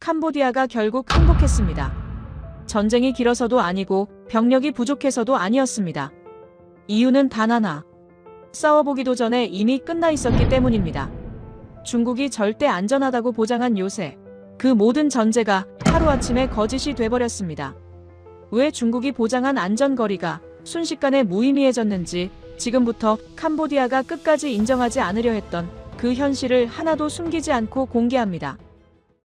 캄보디아가 결국 항복했습니다. 전쟁이 길어서도 아니고 병력이 부족해서도 아니었습니다. 이유는 단 하나. 싸워보기도 전에 이미 끝나 있었기 때문입니다. 중국이 절대 안전하다고 보장한 요새, 그 모든 전제가 하루아침에 거짓이 돼버렸습니다. 왜 중국이 보장한 안전거리가 순식간에 무의미해졌는지, 지금부터 캄보디아가 끝까지 인정하지 않으려 했던 그 현실을 하나도 숨기지 않고 공개합니다.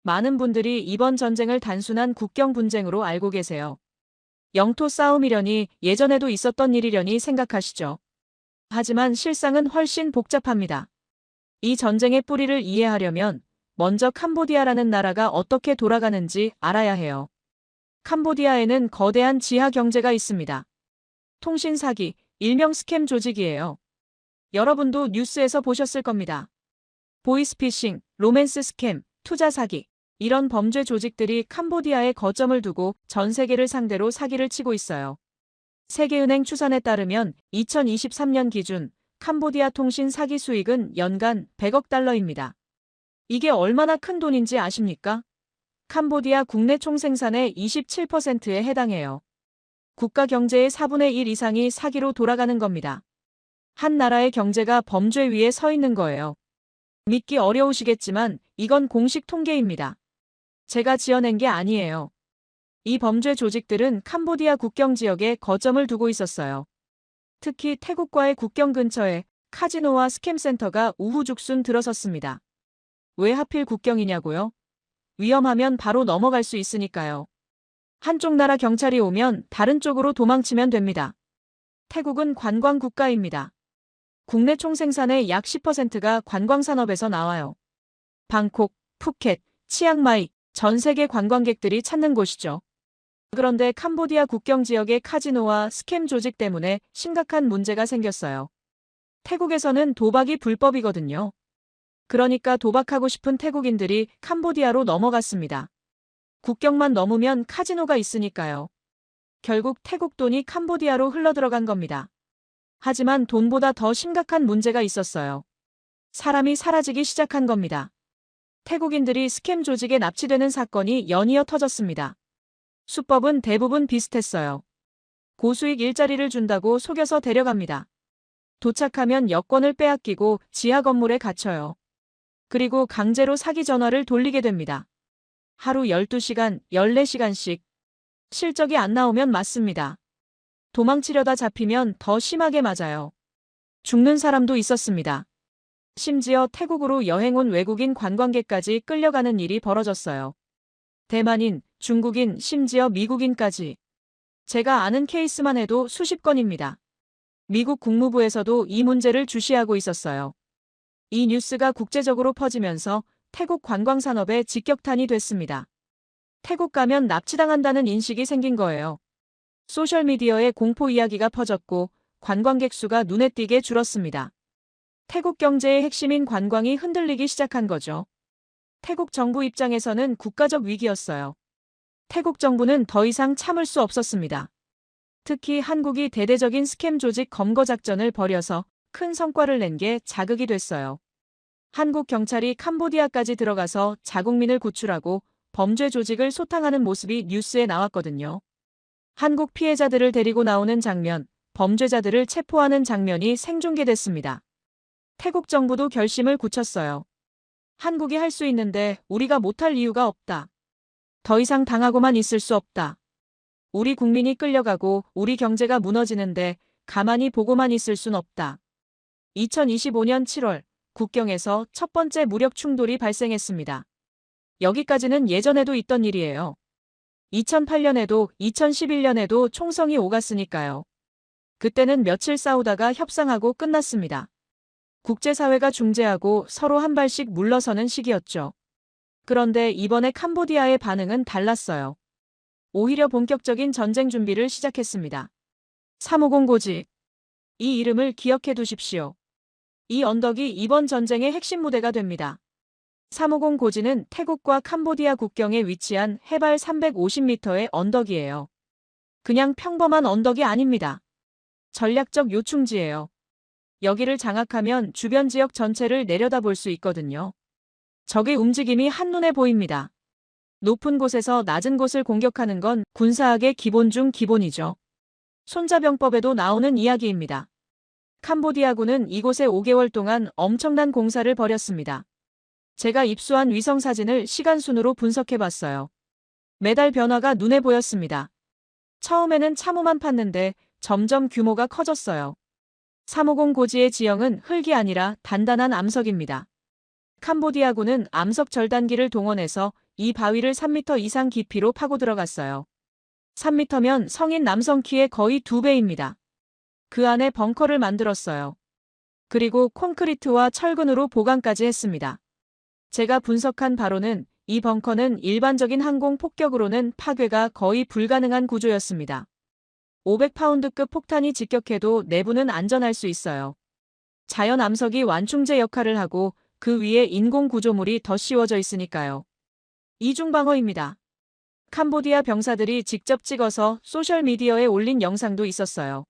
많은 분들이 이번 전쟁을 단순한 국경 분쟁으로 알고 계세요. 영토 싸움이려니, 예전에도 있었던 일이려니 생각하시죠. 하지만 실상은 훨씬 복잡합니다. 이 전쟁의 뿌리를 이해하려면 먼저 캄보디아라는 나라가 어떻게 돌아가는지 알아야 해요. 캄보디아에는 거대한 지하 경제가 있습니다. 통신 사기, 일명 스캠 조직이에요. 여러분도 뉴스에서 보셨을 겁니다. 보이스피싱, 로맨스 스캠, 투자 사기, 이런 범죄 조직들이 캄보디아에 거점을 두고 전 세계를 상대로 사기를 치고 있어요. 세계은행 추산에 따르면 2023년 기준 캄보디아 통신 사기 수익은 연간 100억 달러입니다. 이게 얼마나 큰 돈인지 아십니까? 캄보디아 국내 총생산의 27%에 해당해요. 국가 경제의 4분의 1 이상이 사기로 돌아가는 겁니다. 한 나라의 경제가 범죄 위에 서 있는 거예요. 믿기 어려우시겠지만 이건 공식 통계입니다. 제가 지어낸 게 아니에요. 이 범죄 조직들은 캄보디아 국경 지역에 거점을 두고 있었어요. 특히 태국과의 국경 근처에 카지노와 스캠센터가 우후죽순 들어섰습니다. 왜 하필 국경이냐고요? 위험하면 바로 넘어갈 수 있으니까요. 한쪽 나라 경찰이 오면 다른 쪽으로 도망치면 됩니다. 태국은 관광 국가입니다. 국내 총생산의 약 10%가 관광산업에서 나와요. 방콕, 푸켓, 치앙마이, 전 세계 관광객들이 찾는 곳이죠. 그런데 캄보디아 국경 지역의 카지노와 스캠 조직 때문에 심각한 문제가 생겼어요. 태국에서는 도박이 불법이거든요. 그러니까 도박하고 싶은 태국인들이 캄보디아로 넘어갔습니다. 국경만 넘으면 카지노가 있으니까요. 결국 태국 돈이 캄보디아로 흘러들어간 겁니다. 하지만 돈보다 더 심각한 문제가 있었어요. 사람이 사라지기 시작한 겁니다. 태국인들이 스캠 조직에 납치되는 사건이 연이어 터졌습니다. 수법은 대부분 비슷했어요. 고수익 일자리를 준다고 속여서 데려갑니다. 도착하면 여권을 빼앗기고 지하 건물에 갇혀요. 그리고 강제로 사기 전화를 돌리게 됩니다. 하루 12시간, 14시간씩. 실적이 안 나오면 맞습니다. 도망치려다 잡히면 더 심하게 맞아요. 죽는 사람도 있었습니다. 심지어 태국으로 여행 온 외국인 관광객까지 끌려가는 일이 벌어졌어요. 대만인, 중국인, 심지어 미국인까지. 제가 아는 케이스만 해도 수십 건입니다. 미국 국무부에서도 이 문제를 주시하고 있었어요. 이 뉴스가 국제적으로 퍼지면서 태국 관광산업에 직격탄이 됐습니다. 태국 가면 납치당한다는 인식이 생긴 거예요. 소셜미디어에 공포 이야기가 퍼졌고 관광객 수가 눈에 띄게 줄었습니다. 태국 경제의 핵심인 관광이 흔들리기 시작한 거죠. 태국 정부 입장에서는 국가적 위기였어요. 태국 정부는 더 이상 참을 수 없었습니다. 특히 한국이 대대적인 스캠 조직 검거 작전을 벌여서 큰 성과를 낸 게 자극이 됐어요. 한국 경찰이 캄보디아까지 들어가서 자국민을 구출하고 범죄 조직을 소탕하는 모습이 뉴스에 나왔거든요. 한국 피해자들을 데리고 나오는 장면, 범죄자들을 체포하는 장면이 생중계됐습니다. 태국 정부도 결심을 굳혔어요. 한국이 할 수 있는데 우리가 못할 이유가 없다. 더 이상 당하고만 있을 수 없다. 우리 국민이 끌려가고 우리 경제가 무너지는데 가만히 보고만 있을 순 없다. 2025년 7월 국경에서 첫 번째 무력 충돌이 발생했습니다. 여기까지는 예전에도 있던 일이에요. 2008년에도 2011년에도 총성이 오갔으니까요. 그때는 며칠 싸우다가 협상하고 끝났습니다. 국제사회가 중재하고 서로 한 발씩 물러서는 시기였죠. 그런데 이번에 캄보디아의 반응은 달랐어요. 오히려 본격적인 전쟁 준비를 시작했습니다. 350 고지. 이 이름을 기억해 두십시오. 이 언덕이 이번 전쟁의 핵심 무대가 됩니다. 350 고지는 태국과 캄보디아 국경에 위치한 해발 350m의 언덕이에요. 그냥 평범한 언덕이 아닙니다. 전략적 요충지예요. 여기를 장악하면 주변 지역 전체를 내려다볼 수 있거든요. 적의 움직임이 한눈에 보입니다. 높은 곳에서 낮은 곳을 공격하는 건 군사학의 기본 중 기본이죠. 손자병법에도 나오는 이야기입니다. 캄보디아군은 이곳에 5개월 동안 엄청난 공사를 벌였습니다. 제가 입수한 위성 사진을 시간순으로 분석해봤어요. 매달 변화가 눈에 보였습니다. 처음에는 참호만 팠는데 점점 규모가 커졌어요. 350 고지의 지형은 흙이 아니라 단단한 암석입니다. 캄보디아군은 암석 절단기를 동원해서 이 바위를 3m 이상 깊이로 파고 들어갔어요. 3m면 성인 남성 키의 거의 2배입니다. 그 안에 벙커를 만들었어요. 그리고 콘크리트와 철근으로 보강까지 했습니다. 제가 분석한 바로는 이 벙커는 일반적인 항공 폭격으로는 파괴가 거의 불가능한 구조였습니다. 500파운드급 폭탄이 직격해도 내부는 안전할 수 있어요. 자연 암석이 완충제 역할을 하고 그 위에 인공 구조물이 더 씌워져 있으니까요. 이중방어입니다. 캄보디아 병사들이 직접 찍어서 소셜미디어에 올린 영상도 있었어요.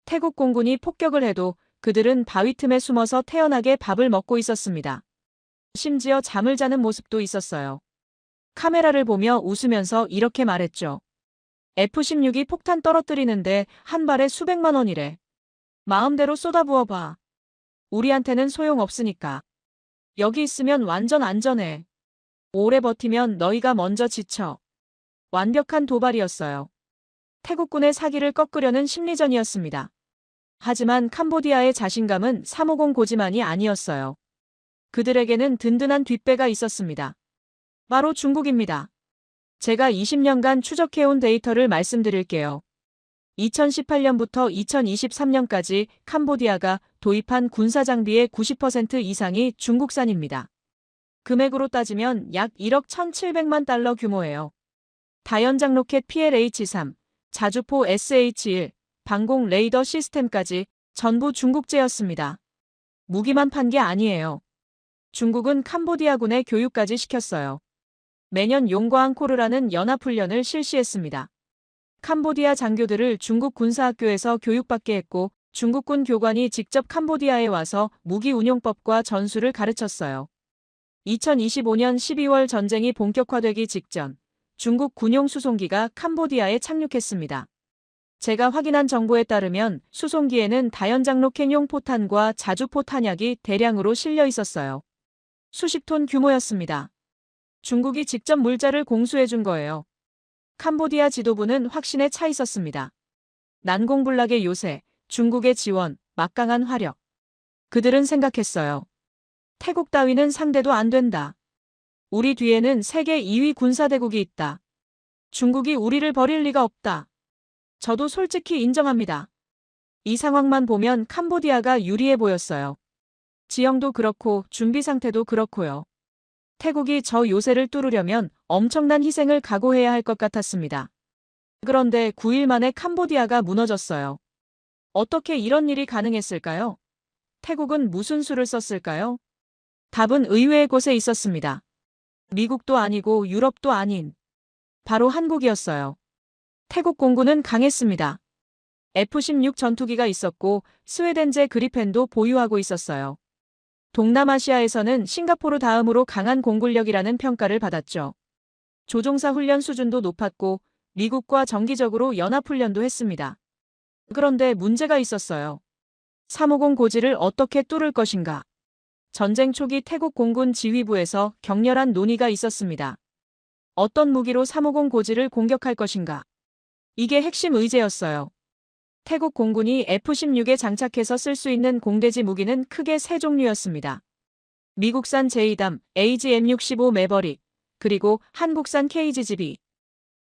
태국 공군이 폭격을 해도 그들은 바위 틈에 숨어서 태연하게 밥을 먹고 있었습니다. 심지어 잠을 자는 모습도 있었어요. 카메라를 보며 웃으면서 이렇게 말했죠. F-16이 폭탄 떨어뜨리는데 한 발에 수백만 원이래. 마음대로 쏟아부어봐. 우리한테는 소용없으니까. 여기 있으면 완전 안전해. 오래 버티면 너희가 먼저 지쳐. 완벽한 도발이었어요. 태국군의 사기를 꺾으려는 심리전이었습니다. 하지만 캄보디아의 자신감은 350 고지만이 아니었어요. 그들에게는 든든한 뒷배가 있었습니다. 바로 중국입니다. 제가 20년간 추적해온 데이터를 말씀드릴게요. 2018년부터 2023년까지 캄보디아가 도입한 군사장비의 90% 이상이 중국산입니다. 금액으로 따지면 약 1억 1,700만 달러 규모예요. 다연장 로켓 PLH-3, 자주포 SH-1, 방공 레이더 시스템까지 전부 중국제였습니다. 무기만 판 게 아니에요. 중국은 캄보디아군의 교육까지 시켰어요. 매년 용과앙코르라는 연합훈련을 실시했습니다. 캄보디아 장교들을 중국 군사학교에서 교육받게 했고 중국군 교관이 직접 캄보디아에 와서 무기 운용법과 전술을 가르쳤어요. 2025년 12월 전쟁이 본격화되기 직전 중국 군용 수송기가 캄보디아에 착륙했습니다. 제가 확인한 정보에 따르면 수송기에는 다연장 로켓용 포탄과 자주포 탄약이 대량으로 실려 있었어요. 수십 톤 규모였습니다. 중국이 직접 물자를 공수해준 거예요. 캄보디아 지도부는 확신에 차 있었습니다. 난공불락의 요새, 중국의 지원, 막강한 화력. 그들은 생각했어요. 태국 따위는 상대도 안 된다. 우리 뒤에는 세계 2위 군사대국이 있다. 중국이 우리를 버릴 리가 없다. 저도 솔직히 인정합니다. 이 상황만 보면 캄보디아가 유리해 보였어요. 지형도 그렇고 준비 상태도 그렇고요. 태국이 저 요새를 뚫으려면 엄청난 희생을 각오해야 할 것 같았습니다. 그런데 9일 만에 캄보디아가 무너졌어요. 어떻게 이런 일이 가능했을까요? 태국은 무슨 수를 썼을까요? 답은 의외의 곳에 있었습니다. 미국도 아니고 유럽도 아닌 바로 한국이었어요. 태국 공군은 강했습니다. F-16 전투기가 있었고 스웨덴제 그리펜도 보유하고 있었어요. 동남아시아에서는 싱가포르 다음으로 강한 공군력이라는 평가를 받았죠. 조종사 훈련 수준도 높았고 미국과 정기적으로 연합훈련도 했습니다. 그런데 문제가 있었어요. 350 고지를 어떻게 뚫을 것인가? 전쟁 초기 태국 공군 지휘부에서 격렬한 논의가 있었습니다. 어떤 무기로 350 고지를 공격할 것인가? 이게 핵심 의제였어요. 태국 공군이 F-16에 장착해서 쓸 수 있는 공대지 무기는 크게 세 종류였습니다. 미국산 제이담, AGM-65 매버릭, 그리고 한국산 KGB.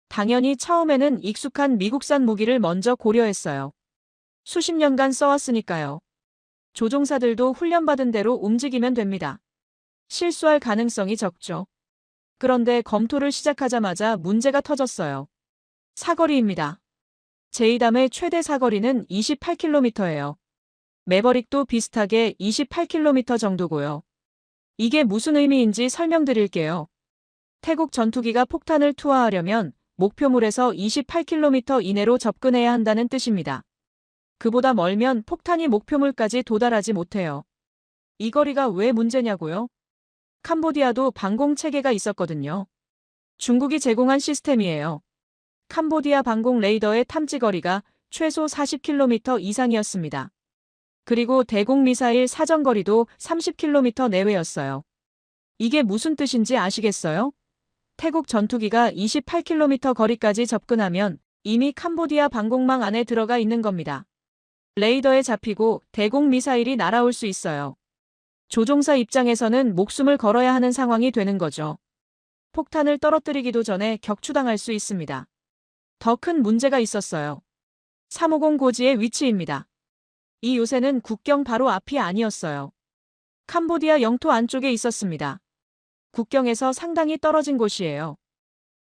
당연히 처음에는 익숙한 미국산 무기를 먼저 고려했어요. 수십 년간 써왔으니까요. 조종사들도 훈련받은 대로 움직이면 됩니다. 실수할 가능성이 적죠. 그런데 검토를 시작하자마자 문제가 터졌어요. 사거리입니다. 제이담의 최대 사거리는 28km예요. 매버릭도 비슷하게 28km 정도고요. 이게 무슨 의미인지 설명드릴게요. 태국 전투기가 폭탄을 투하하려면 목표물에서 28km 이내로 접근해야 한다는 뜻입니다. 그보다 멀면 폭탄이 목표물까지 도달하지 못해요. 이 거리가 왜 문제냐고요? 캄보디아도 방공 체계가 있었거든요. 중국이 제공한 시스템이에요. 캄보디아 방공 레이더의 탐지 거리가 최소 40km 이상이었습니다. 그리고 대공 미사일 사정거리도 30km 내외였어요. 이게 무슨 뜻인지 아시겠어요? 태국 전투기가 28km 거리까지 접근하면 이미 캄보디아 방공망 안에 들어가 있는 겁니다. 레이더에 잡히고 대공 미사일이 날아올 수 있어요. 조종사 입장에서는 목숨을 걸어야 하는 상황이 되는 거죠. 폭탄을 떨어뜨리기도 전에 격추당할 수 있습니다. 더 큰 문제가 있었어요. 350 고지의 위치입니다. 이 요새는 국경 바로 앞이 아니었어요. 캄보디아 영토 안쪽에 있었습니다. 국경에서 상당히 떨어진 곳이에요.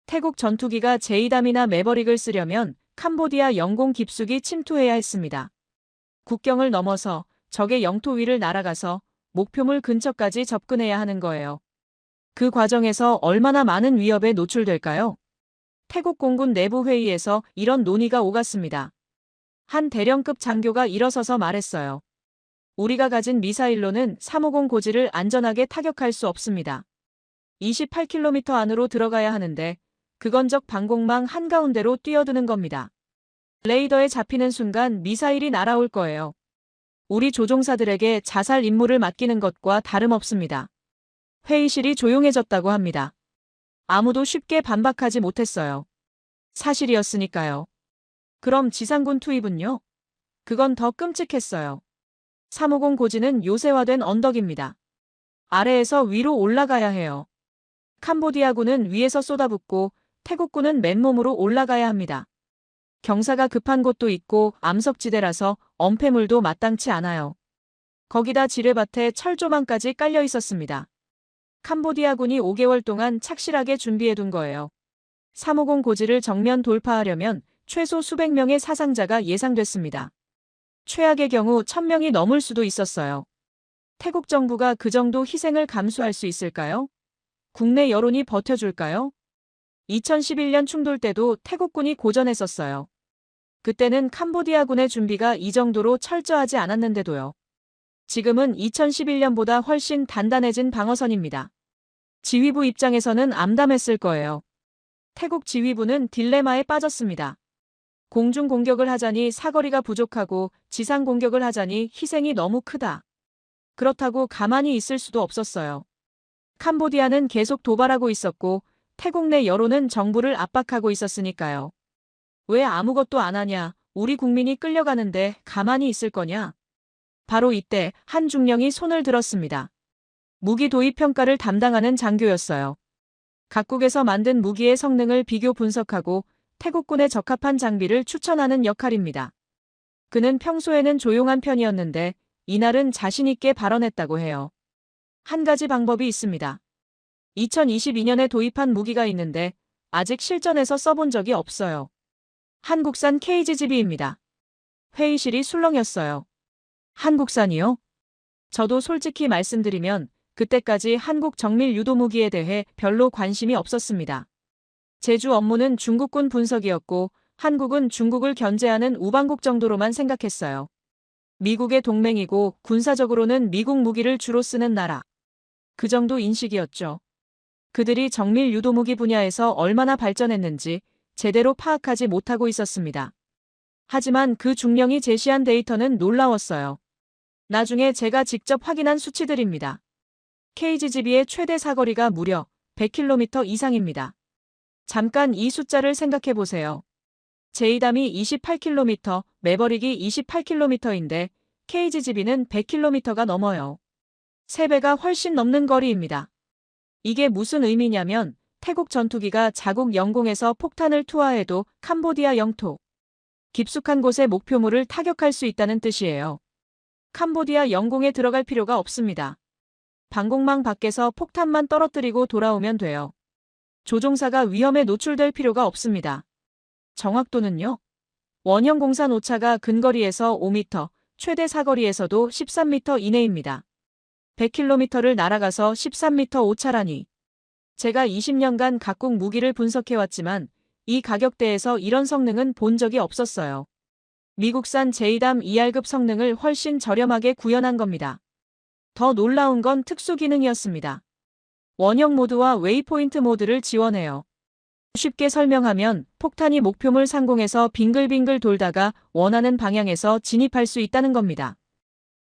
태국 전투기가 제이담이나 매버릭을 쓰려면 캄보디아 영공 깊숙이 침투해야 했습니다. 국경을 넘어서 적의 영토 위를 날아가서 목표물 근처까지 접근해야 하는 거예요. 그 과정에서 얼마나 많은 위협에 노출될까요? 태국 공군 내부 회의에서 이런 논의가 오갔습니다. 한 대령급 장교가 일어서서 말했어요. 우리가 가진 미사일로는 350 고지를 안전하게 타격할 수 없습니다. 28km 안으로 들어가야 하는데 그건 적 방공망 한가운데로 뛰어드는 겁니다. 레이더에 잡히는 순간 미사일이 날아올 거예요. 우리 조종사들에게 자살 임무를 맡기는 것과 다름없습니다. 회의실이 조용해졌다고 합니다. 아무도 쉽게 반박하지 못했어요. 사실이었으니까요. 그럼 지상군 투입은요? 그건 더 끔찍했어요. 350 고지는 요새화된 언덕입니다. 아래에서 위로 올라가야 해요. 캄보디아군은 위에서 쏟아붓고 태국군은 맨몸으로 올라가야 합니다. 경사가 급한 곳도 있고 암석지대라서 엄폐물도 마땅치 않아요. 거기다 지뢰밭에 철조망까지 깔려 있었습니다. 캄보디아군이 5개월 동안 착실하게 준비해둔 거예요. 350 고지를 정면 돌파하려면 최소 수백 명의 사상자가 예상됐습니다. 최악의 경우 1000명이 넘을 수도 있었어요. 태국 정부가 그 정도 희생을 감수할 수 있을까요? 국내 여론이 버텨줄까요? 2011년 충돌 때도 태국군이 고전했었어요. 그때는 캄보디아군의 준비가 이 정도로 철저하지 않았는데도요. 지금은 2011년보다 훨씬 단단해진 방어선입니다. 지휘부 입장에서는 암담했을 거예요. 태국 지휘부는 딜레마에 빠졌습니다. 공중 공격을 하자니 사거리가 부족하고 지상 공격을 하자니 희생이 너무 크다. 그렇다고 가만히 있을 수도 없었어요. 캄보디아는 계속 도발하고 있었고 태국 내 여론은 정부를 압박하고 있었으니까요. 왜 아무것도 안 하냐, 우리 국민이 끌려가는데 가만히 있을 거냐. 바로 이때 한 중령이 손을 들었습니다. 무기 도입 평가를 담당하는 장교였어요. 각국에서 만든 무기의 성능을 비교 분석하고 태국군에 적합한 장비를 추천하는 역할입니다. 그는 평소에는 조용한 편이었는데 이날은 자신있게 발언했다고 해요. 한 가지 방법이 있습니다. 2022년에 도입한 무기가 있는데 아직 실전에서 써본 적이 없어요. 한국산 KGGB입니다. 회의실이 술렁였어요. 한국산이요? 저도 솔직히 말씀드리면 그때까지 한국 정밀 유도 무기에 대해 별로 관심이 없었습니다. 제주 업무는 중국군 분석이었고 한국은 중국을 견제하는 우방국 정도로만 생각했어요. 미국의 동맹이고 군사적으로는 미국 무기를 주로 쓰는 나라. 그 정도 인식이었죠. 그들이 정밀 유도무기 분야에서 얼마나 발전했는지 제대로 파악하지 못하고 있었습니다. 하지만 그 중령이 제시한 데이터는 놀라웠어요. 나중에 제가 직접 확인한 수치들입니다. KGGB의 최대 사거리가 무려 100km 이상입니다. 잠깐 이 숫자를 생각해 보세요. 제이담이 28km, 매버릭이 28km인데 KGGB는 100km가 넘어요. 3배가 훨씬 넘는 거리입니다. 이게 무슨 의미냐면 태국 전투기가 자국 영공에서 폭탄을 투하해도 캄보디아 영토, 깊숙한 곳의 목표물을 타격할 수 있다는 뜻이에요. 캄보디아 영공에 들어갈 필요가 없습니다. 방공망 밖에서 폭탄만 떨어뜨리고 돌아오면 돼요. 조종사가 위험에 노출될 필요가 없습니다. 정확도는요? 원형 공산 오차가 근거리에서 5m, 최대 사거리에서도 13m 이내입니다. 100km를 날아가서 13m 오차라니. 제가 20년간 각국 무기를 분석해왔지만 이 가격대에서 이런 성능은 본 적이 없었어요. 미국산 제이담 ER급 성능을 훨씬 저렴하게 구현한 겁니다. 더 놀라운 건 특수 기능이었습니다. 원형 모드와 웨이포인트 모드를 지원해요. 쉽게 설명하면 폭탄이 목표물 상공에서 빙글빙글 돌다가 원하는 방향에서 진입할 수 있다는 겁니다.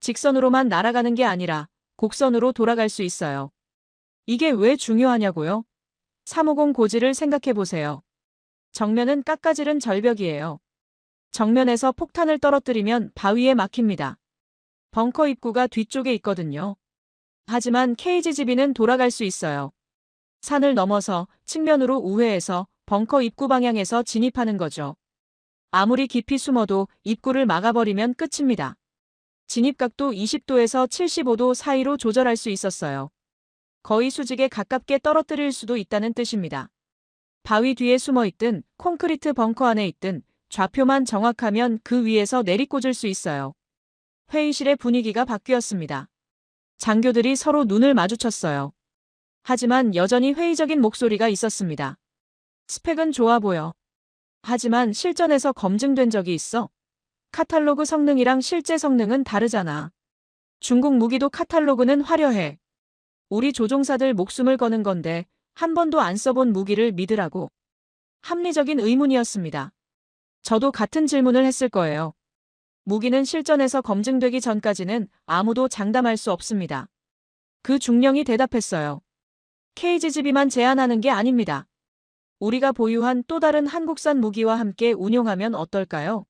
직선으로만 날아가는 게 아니라 곡선으로 돌아갈 수 있어요. 이게 왜 중요하냐고요? 350 고지를 생각해 보세요. 정면은 깎아지른 절벽이에요. 정면에서 폭탄을 떨어뜨리면 바위에 막힙니다. 벙커 입구가 뒤쪽에 있거든요. 하지만 KGB는 돌아갈 수 있어요. 산을 넘어서 측면으로 우회해서 벙커 입구 방향에서 진입하는 거죠. 아무리 깊이 숨어도 입구를 막아버리면 끝입니다. 진입각도 20도에서 75도 사이로 조절할 수 있었어요. 거의 수직에 가깝게 떨어뜨릴 수도 있다는 뜻입니다. 바위 뒤에 숨어 있든 콘크리트 벙커 안에 있든 좌표만 정확하면 그 위에서 내리꽂을 수 있어요. 회의실의 분위기가 바뀌었습니다. 장교들이 서로 눈을 마주쳤어요. 하지만 여전히 회의적인 목소리가 있었습니다. 스펙은 좋아 보여. 하지만 실전에서 검증된 적이 있어? 카탈로그 성능이랑 실제 성능은 다르잖아. 중국 무기도 카탈로그는 화려해. 우리 조종사들 목숨을 거는 건데 한 번도 안 써본 무기를 믿으라고. 합리적인 의문이었습니다. 저도 같은 질문을 했을 거예요. 무기는 실전에서 검증되기 전까지는 아무도 장담할 수 없습니다. 그 중령이 대답했어요. KGB만 제한하는 게 아닙니다. 우리가 보유한 또 다른 한국산 무기와 함께 운용하면 어떨까요?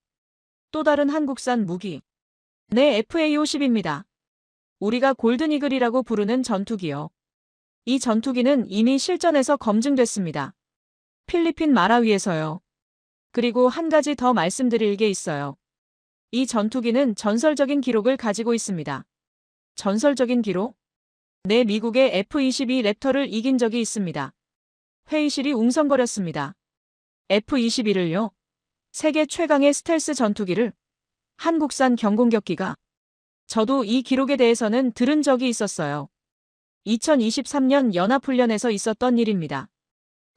또 다른 한국산 무기. 네, FA-50입니다. 우리가 골든이글이라고 부르는 전투기요. 이 전투기는 이미 실전에서 검증됐습니다. 필리핀 마라위에서요. 그리고 한 가지 더 말씀드릴 게 있어요. 이 전투기는 전설적인 기록을 가지고 있습니다. 전설적인 기록? 네, 미국의 F-22 랩터를 이긴 적이 있습니다. 회의실이 웅성거렸습니다. F-22를요? 세계 최강의 스텔스 전투기를? 한국산 경공격기가? 저도 이 기록에 대해서는 들은 적이 있었어요. 2023년 연합훈련에서 있었던 일입니다.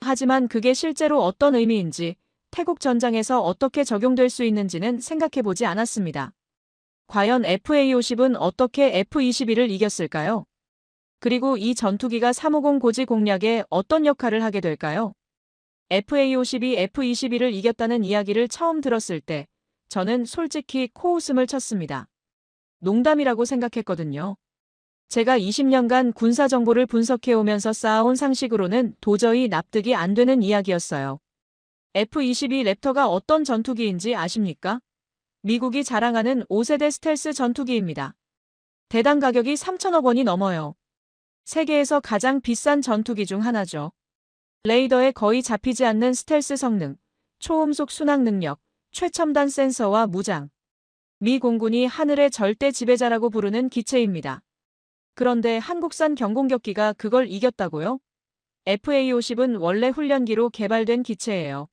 하지만 그게 실제로 어떤 의미인지, 태국 전장에서 어떻게 적용될 수 있는지는 생각해보지 않았습니다. 과연 FA-50은 어떻게 F-22를 이겼을까요? 그리고 이 전투기가 350 고지 공략에 어떤 역할을 하게 될까요? FA-50이 F-22를 이겼다는 이야기를 처음 들었을 때 저는 솔직히 코웃음을 쳤습니다. 농담이라고 생각했거든요. 제가 20년간 군사 정보를 분석해오면서 쌓아온 상식으로는 도저히 납득이 안 되는 이야기였어요. F-22 랩터가 어떤 전투기인지 아십니까? 미국이 자랑하는 5세대 스텔스 전투기입니다. 대당 가격이 3천억 원이 넘어요. 세계에서 가장 비싼 전투기 중 하나죠. 레이더에 거의 잡히지 않는 스텔스 성능, 초음속 순항 능력, 최첨단 센서와 무장. 미 공군이 하늘의 절대 지배자라고 부르는 기체입니다. 그런데 한국산 경공격기가 그걸 이겼다고요? FA-50은 원래 훈련기로 개발된 기체예요.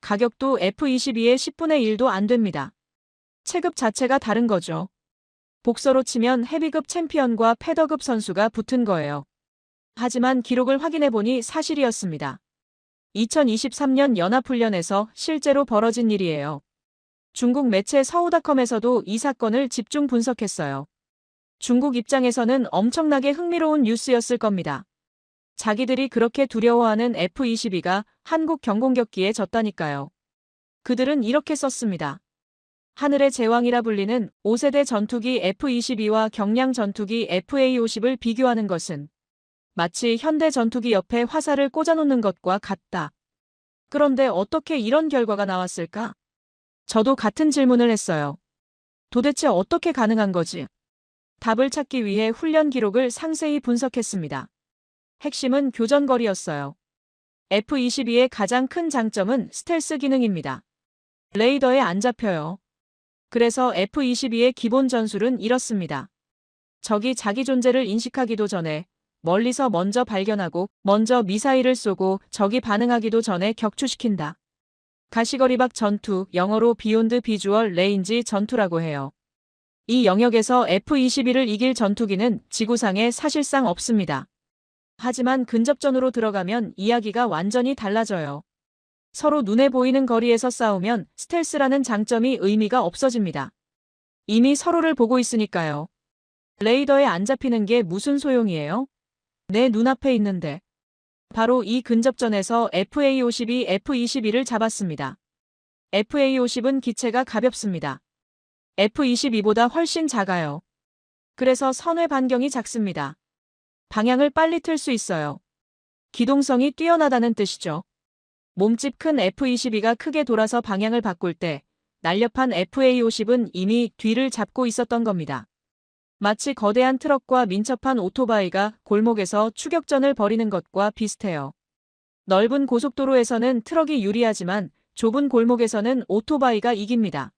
가격도 F-22의 10분의 1도 안 됩니다. 체급 자체가 다른 거죠. 복서로 치면 헤비급 챔피언과 패더급 선수가 붙은 거예요. 하지만 기록을 확인해보니 사실이었습니다. 2023년 연합훈련에서 실제로 벌어진 일이에요. 중국 매체 서우닷컴에서도 이 사건을 집중 분석했어요. 중국 입장에서는 엄청나게 흥미로운 뉴스였을 겁니다. 자기들이 그렇게 두려워하는 F-22가 한국 경공격기에 졌다니까요. 그들은 이렇게 썼습니다. 하늘의 제왕이라 불리는 5세대 전투기 F-22와 경량 전투기 FA-50을 비교하는 것은 마치 현대 전투기 옆에 화살을 꽂아놓는 것과 같다. 그런데 어떻게 이런 결과가 나왔을까? 저도 같은 질문을 했어요. 도대체 어떻게 가능한 거지? 답을 찾기 위해 훈련 기록을 상세히 분석했습니다. 핵심은 교전거리였어요. F-22의 가장 큰 장점은 스텔스 기능입니다. 레이더에 안 잡혀요. 그래서 F-22의 기본 전술은 이렇습니다. 적이 자기 존재를 인식하기도 전에 멀리서 먼저 발견하고 먼저 미사일을 쏘고 적이 반응하기도 전에 격추시킨다. 가시거리박 전투, 영어로 비욘드 비주얼 레인지 전투라고 해요. 이 영역에서 F-22를 이길 전투기는 지구상에 사실상 없습니다. 하지만 근접전으로 들어가면 이야기가 완전히 달라져요. 서로 눈에 보이는 거리에서 싸우면 스텔스라는 장점이 의미가 없어집니다. 이미 서로를 보고 있으니까요. 레이더에 안 잡히는 게 무슨 소용이에요? 내 눈앞에 있는데. 바로 이 근접전에서 FA-50이 F-22를 잡았습니다. FA-50은 기체가 가볍습니다. F-22보다 훨씬 작아요. 그래서 선회 반경이 작습니다. 방향을 빨리 틀 수 있어요. 기동성이 뛰어나다는 뜻이죠. 몸집 큰 F-22가 크게 돌아서 방향을 바꿀 때 날렵한 FA-50은 이미 뒤를 잡고 있었던 겁니다. 마치 거대한 트럭과 민첩한 오토바이가 골목에서 추격전을 벌이는 것과 비슷해요. 넓은 고속도로에서는 트럭이 유리하지만 좁은 골목에서는 오토바이가 이깁니다.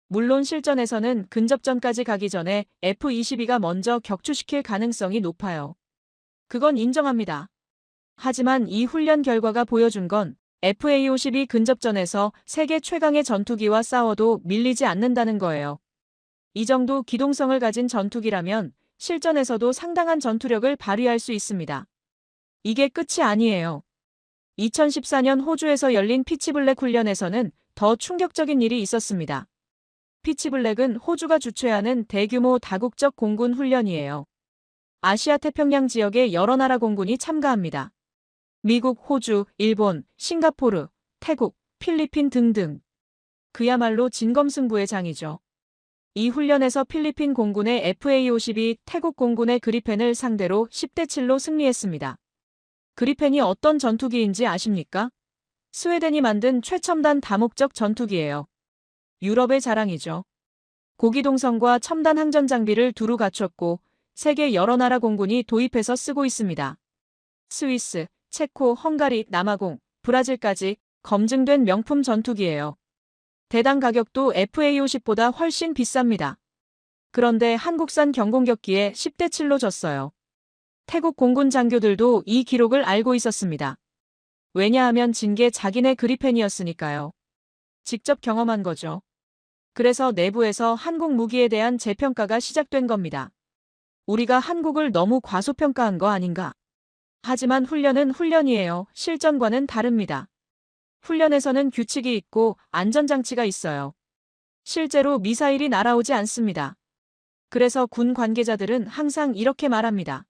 물론 실전에서는 근접전까지 가기 전에 F-22가 먼저 격추시킬 가능성이 높아요. 그건 인정합니다. 하지만 이 훈련 결과가 보여준 건 FA-50이 근접전에서 세계 최강의 전투기와 싸워도 밀리지 않는다는 거예요. 이 정도 기동성을 가진 전투기라면 실전에서도 상당한 전투력을 발휘할 수 있습니다. 이게 끝이 아니에요. 2014년 호주에서 열린 피치블랙 훈련에서는 더 충격적인 일이 있었습니다. 피치블랙은 호주가 주최하는 대규모 다국적 공군 훈련이에요. 아시아 태평양 지역의 여러 나라 공군이 참가합니다. 미국, 호주, 일본, 싱가포르, 태국, 필리핀 등등. 그야말로 진검승부의 장이죠. 이 훈련에서 필리핀 공군의 FA-50이 태국 공군의 그리펜을 상대로 10대 7로 승리했습니다. 그리펜이 어떤 전투기인지 아십니까? 스웨덴이 만든 최첨단 다목적 전투기예요. 유럽의 자랑이죠. 고기동성과 첨단 항전 장비를 두루 갖췄고 세계 여러 나라 공군이 도입해서 쓰고 있습니다. 스위스, 체코, 헝가리, 남아공, 브라질까지 검증된 명품 전투기예요. 대당 가격도 FA-50보다 훨씬 비쌉니다. 그런데 한국산 경공격기에 10대 7로 졌어요. 태국 공군 장교들도 이 기록을 알고 있었습니다. 왜냐하면 진 게 자기네 그리펜이었으니까요. 직접 경험한 거죠. 그래서 내부에서 한국 무기에 대한 재평가가 시작된 겁니다. 우리가 한국을 너무 과소평가한 거 아닌가? 하지만 훈련은 훈련이에요. 실전과는 다릅니다. 훈련에서는 규칙이 있고 안전장치가 있어요. 실제로 미사일이 날아오지 않습니다. 그래서 군 관계자들은 항상 이렇게 말합니다.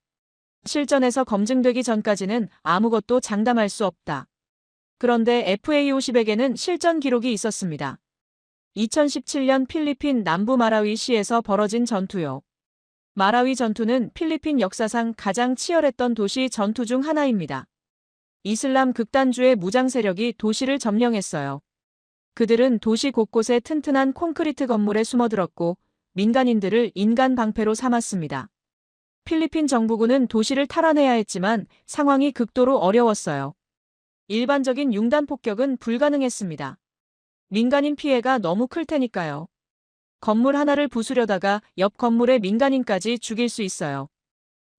실전에서 검증되기 전까지는 아무것도 장담할 수 없다. 그런데 FA-50에게는 실전 기록이 있었습니다. 2017년 필리핀 남부 마라위시에서 벌어진 전투요. 마라위 전투는 필리핀 역사상 가장 치열했던 도시 전투 중 하나입니다. 이슬람 극단주의 무장 세력이 도시를 점령했어요. 그들은 도시 곳곳에 튼튼한 콘크리트 건물에 숨어들었고 민간인들을 인간 방패로 삼았습니다. 필리핀 정부군은 도시를 탈환해야 했지만 상황이 극도로 어려웠어요. 일반적인 융단 폭격은 불가능했습니다. 민간인 피해가 너무 클 테니까요. 건물 하나를 부수려다가 옆 건물의 민간인까지 죽일 수 있어요.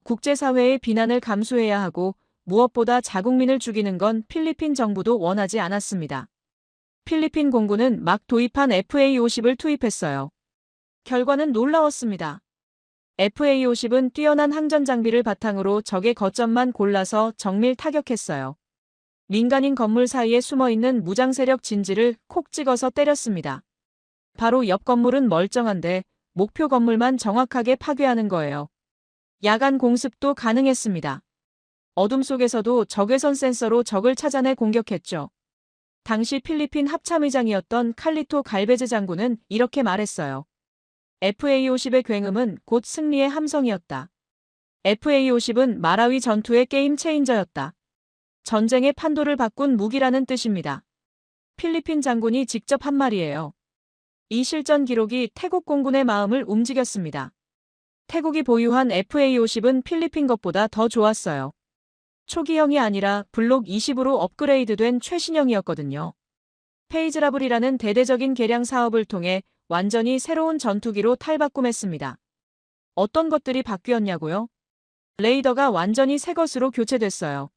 국제사회의 비난을 감수해야 하고 무엇보다 자국민을 죽이는 건 필리핀 정부도 원하지 않았습니다. 필리핀 공군은 막 도입한 FA-50을 투입했어요. 결과는 놀라웠습니다. FA-50은 뛰어난 항전 장비를 바탕으로 적의 거점만 골라서 정밀 타격했어요. 민간인 건물 사이에 숨어있는 무장 세력 진지를 콕 찍어서 때렸습니다. 바로 옆 건물은 멀쩡한데 목표 건물만 정확하게 파괴하는 거예요. 야간 공습도 가능했습니다. 어둠 속에서도 적외선 센서로 적을 찾아내 공격했죠. 당시 필리핀 합참의장이었던 칼리토 갈베제 장군은 이렇게 말했어요. FA-50의 굉음은 곧 승리의 함성이었다. FA-50은 마라위 전투의 게임 체인저였다. 전쟁의 판도를 바꾼 무기라는 뜻입니다. 필리핀 장군이 직접 한 말이에요. 이 실전 기록이 태국 공군의 마음을 움직였습니다. 태국이 보유한 FA-50은 필리핀 것보다 더 좋았어요. 초기형이 아니라 블록 20으로 업그레이드된 최신형이었거든요. 페이즈라블이라는 대대적인 개량 사업을 통해 완전히 새로운 전투기로 탈바꿈했습니다. 어떤 것들이 바뀌었냐고요? 레이더가 완전히 새 것으로 교체됐어요.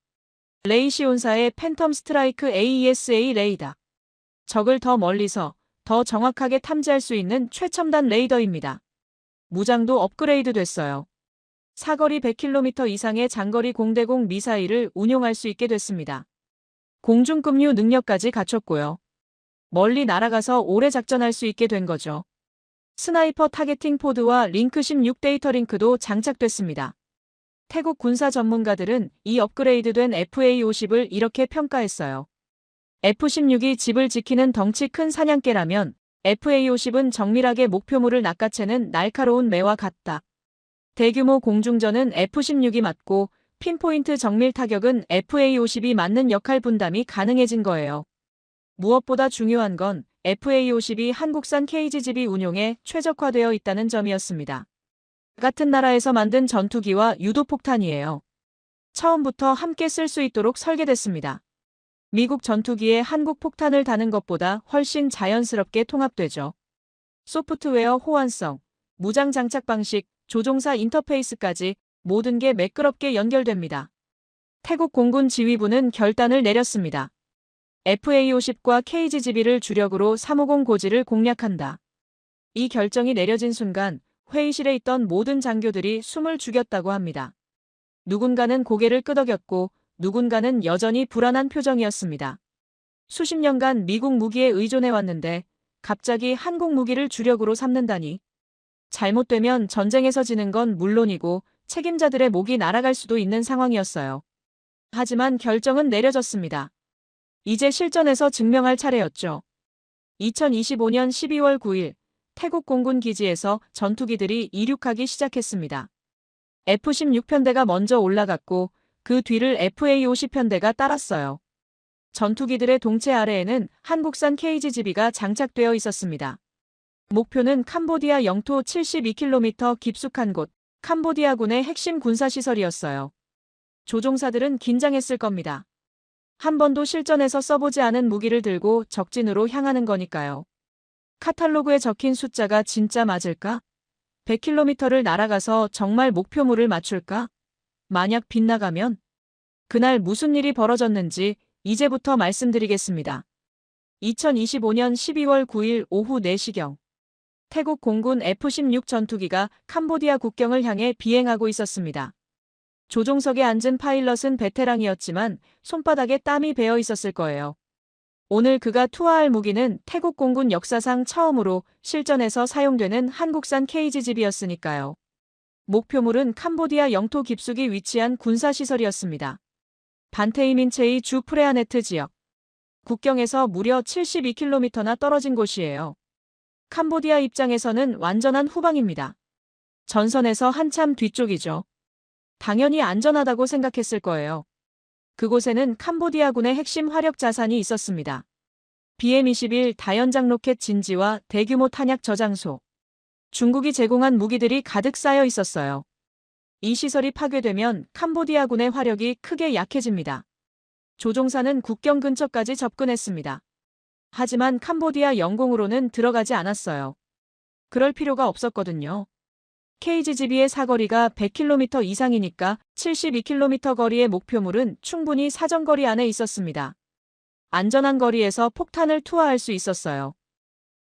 레이시온사의 팬텀 스트라이크 AESA 레이더. 적을 더 멀리서 더 정확하게 탐지할 수 있는 최첨단 레이더입니다. 무장도 업그레이드 됐어요. 사거리 100km 이상의 장거리 공대공 미사일을 운용할 수 있게 됐습니다. 공중급류 능력까지 갖췄고요. 멀리 날아가서 오래 작전할 수 있게 된 거죠. 스나이퍼 타겟팅 포드와 링크 16 데이터 링크도 장착됐습니다. 태국 군사 전문가들은 이 업그레이드된 FA-50을 이렇게 평가했어요. F-16이 집을 지키는 덩치 큰 사냥개라면 FA-50은 정밀하게 목표물을 낚아채는 날카로운 매와 같다. 대규모 공중전은 F-16이 맞고 핀포인트 정밀 타격은 FA-50이 맞는 역할 분담이 가능해진 거예요. 무엇보다 중요한 건 FA-50이 한국산 KGGB 운용에 최적화되어 있다는 점이었습니다. 같은 나라에서 만든 전투기와 유도폭탄이에요. 처음부터 함께 쓸 수 있도록 설계됐습니다. 미국 전투기에 한국 폭탄을 다는 것보다 훨씬 자연스럽게 통합되죠. 소프트웨어 호환성, 무장 장착 방식, 조종사 인터페이스까지 모든 게 매끄럽게 연결됩니다. 태국 공군 지휘부는 결단을 내렸습니다. FA-50과 KGGB를 주력으로 350 고지를 공략한다. 이 결정이 내려진 순간 회의실에 있던 모든 장교들이 숨을 죽였다고 합니다. 누군가는 고개를 끄덕였고 누군가는 여전히 불안한 표정이었습니다. 수십 년간 미국 무기에 의존해왔는데 갑자기 한국 무기를 주력으로 삼는다니. 잘못되면 전쟁에서 지는 건 물론이고 책임자들의 목이 날아갈 수도 있는 상황이었어요. 하지만 결정은 내려졌습니다. 이제 실전에서 증명할 차례였죠. 2025년 12월 9일 태국 공군 기지에서 전투기들이 이륙하기 시작했습니다. F-16편대가 먼저 올라갔고 그 뒤를 FA-50편대가 따랐어요. 전투기들의 동체 아래에는 한국산 KGGB가 장착되어 있었습니다. 목표는 캄보디아 영토 72km 깊숙한 곳, 캄보디아군의 핵심 군사시설이었어요. 조종사들은 긴장했을 겁니다. 한 번도 실전에서 써보지 않은 무기를 들고 적진으로 향하는 거니까요. 카탈로그에 적힌 숫자가 진짜 맞을까? 100km를 날아가서 정말 목표물을 맞출까? 만약 빗나가면? 그날 무슨 일이 벌어졌는지 이제부터 말씀드리겠습니다. 2025년 12월 9일 오후 4시경 태국 공군 F-16 전투기가 캄보디아 국경을 향해 비행하고 있었습니다. 조종석에 앉은 파일럿은 베테랑이었지만 손바닥에 땀이 배어 있었을 거예요. 오늘 그가 투하할 무기는 태국 공군 역사상 처음으로 실전에서 사용되는 한국산 KGGB였으니까요. 목표물은 캄보디아 영토 깊숙이 위치한 군사시설이었습니다. 반테이민체이 주 프레아네트 지역. 국경에서 무려 72km나 떨어진 곳이에요. 캄보디아 입장에서는 완전한 후방입니다. 전선에서 한참 뒤쪽이죠. 당연히 안전하다고 생각했을 거예요. 그곳에는 캄보디아군의 핵심 화력 자산이 있었습니다. BM-21 다연장 로켓 진지와 대규모 탄약 저장소. 중국이 제공한 무기들이 가득 쌓여 있었어요. 이 시설이 파괴되면 캄보디아군의 화력이 크게 약해집니다. 조종사는 국경 근처까지 접근했습니다. 하지만 캄보디아 영공으로는 들어가지 않았어요. 그럴 필요가 없었거든요. KGGB의 사거리가 100km 이상이니까 72km 거리의 목표물은 충분히 사정거리 안에 있었습니다. 안전한 거리에서 폭탄을 투하할 수 있었어요.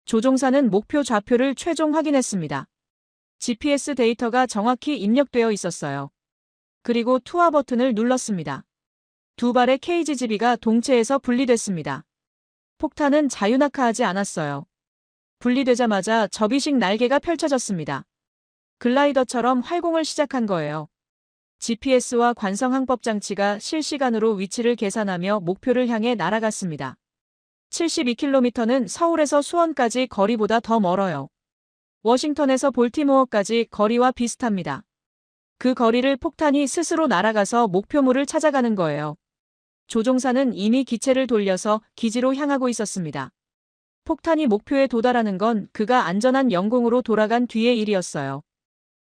조종사는 목표 좌표를 최종 확인했습니다. GPS 데이터가 정확히 입력되어 있었어요. 그리고 투하 버튼을 눌렀습니다. 두 발의 KGGB가 동체에서 분리됐습니다. 폭탄은 자유낙하하지 않았어요. 분리되자마자 접이식 날개가 펼쳐졌습니다. 글라이더처럼 활공을 시작한 거예요. GPS와 관성항법 장치가 실시간으로 위치를 계산하며 목표를 향해 날아갔습니다. 72km는 서울에서 수원까지 거리보다 더 멀어요. 워싱턴에서 볼티모어까지 거리와 비슷합니다. 그 거리를 폭탄이 스스로 날아가서 목표물을 찾아가는 거예요. 조종사는 이미 기체를 돌려서 기지로 향하고 있었습니다. 폭탄이 목표에 도달하는 건 그가 안전한 영공으로 돌아간 뒤의 일이었어요.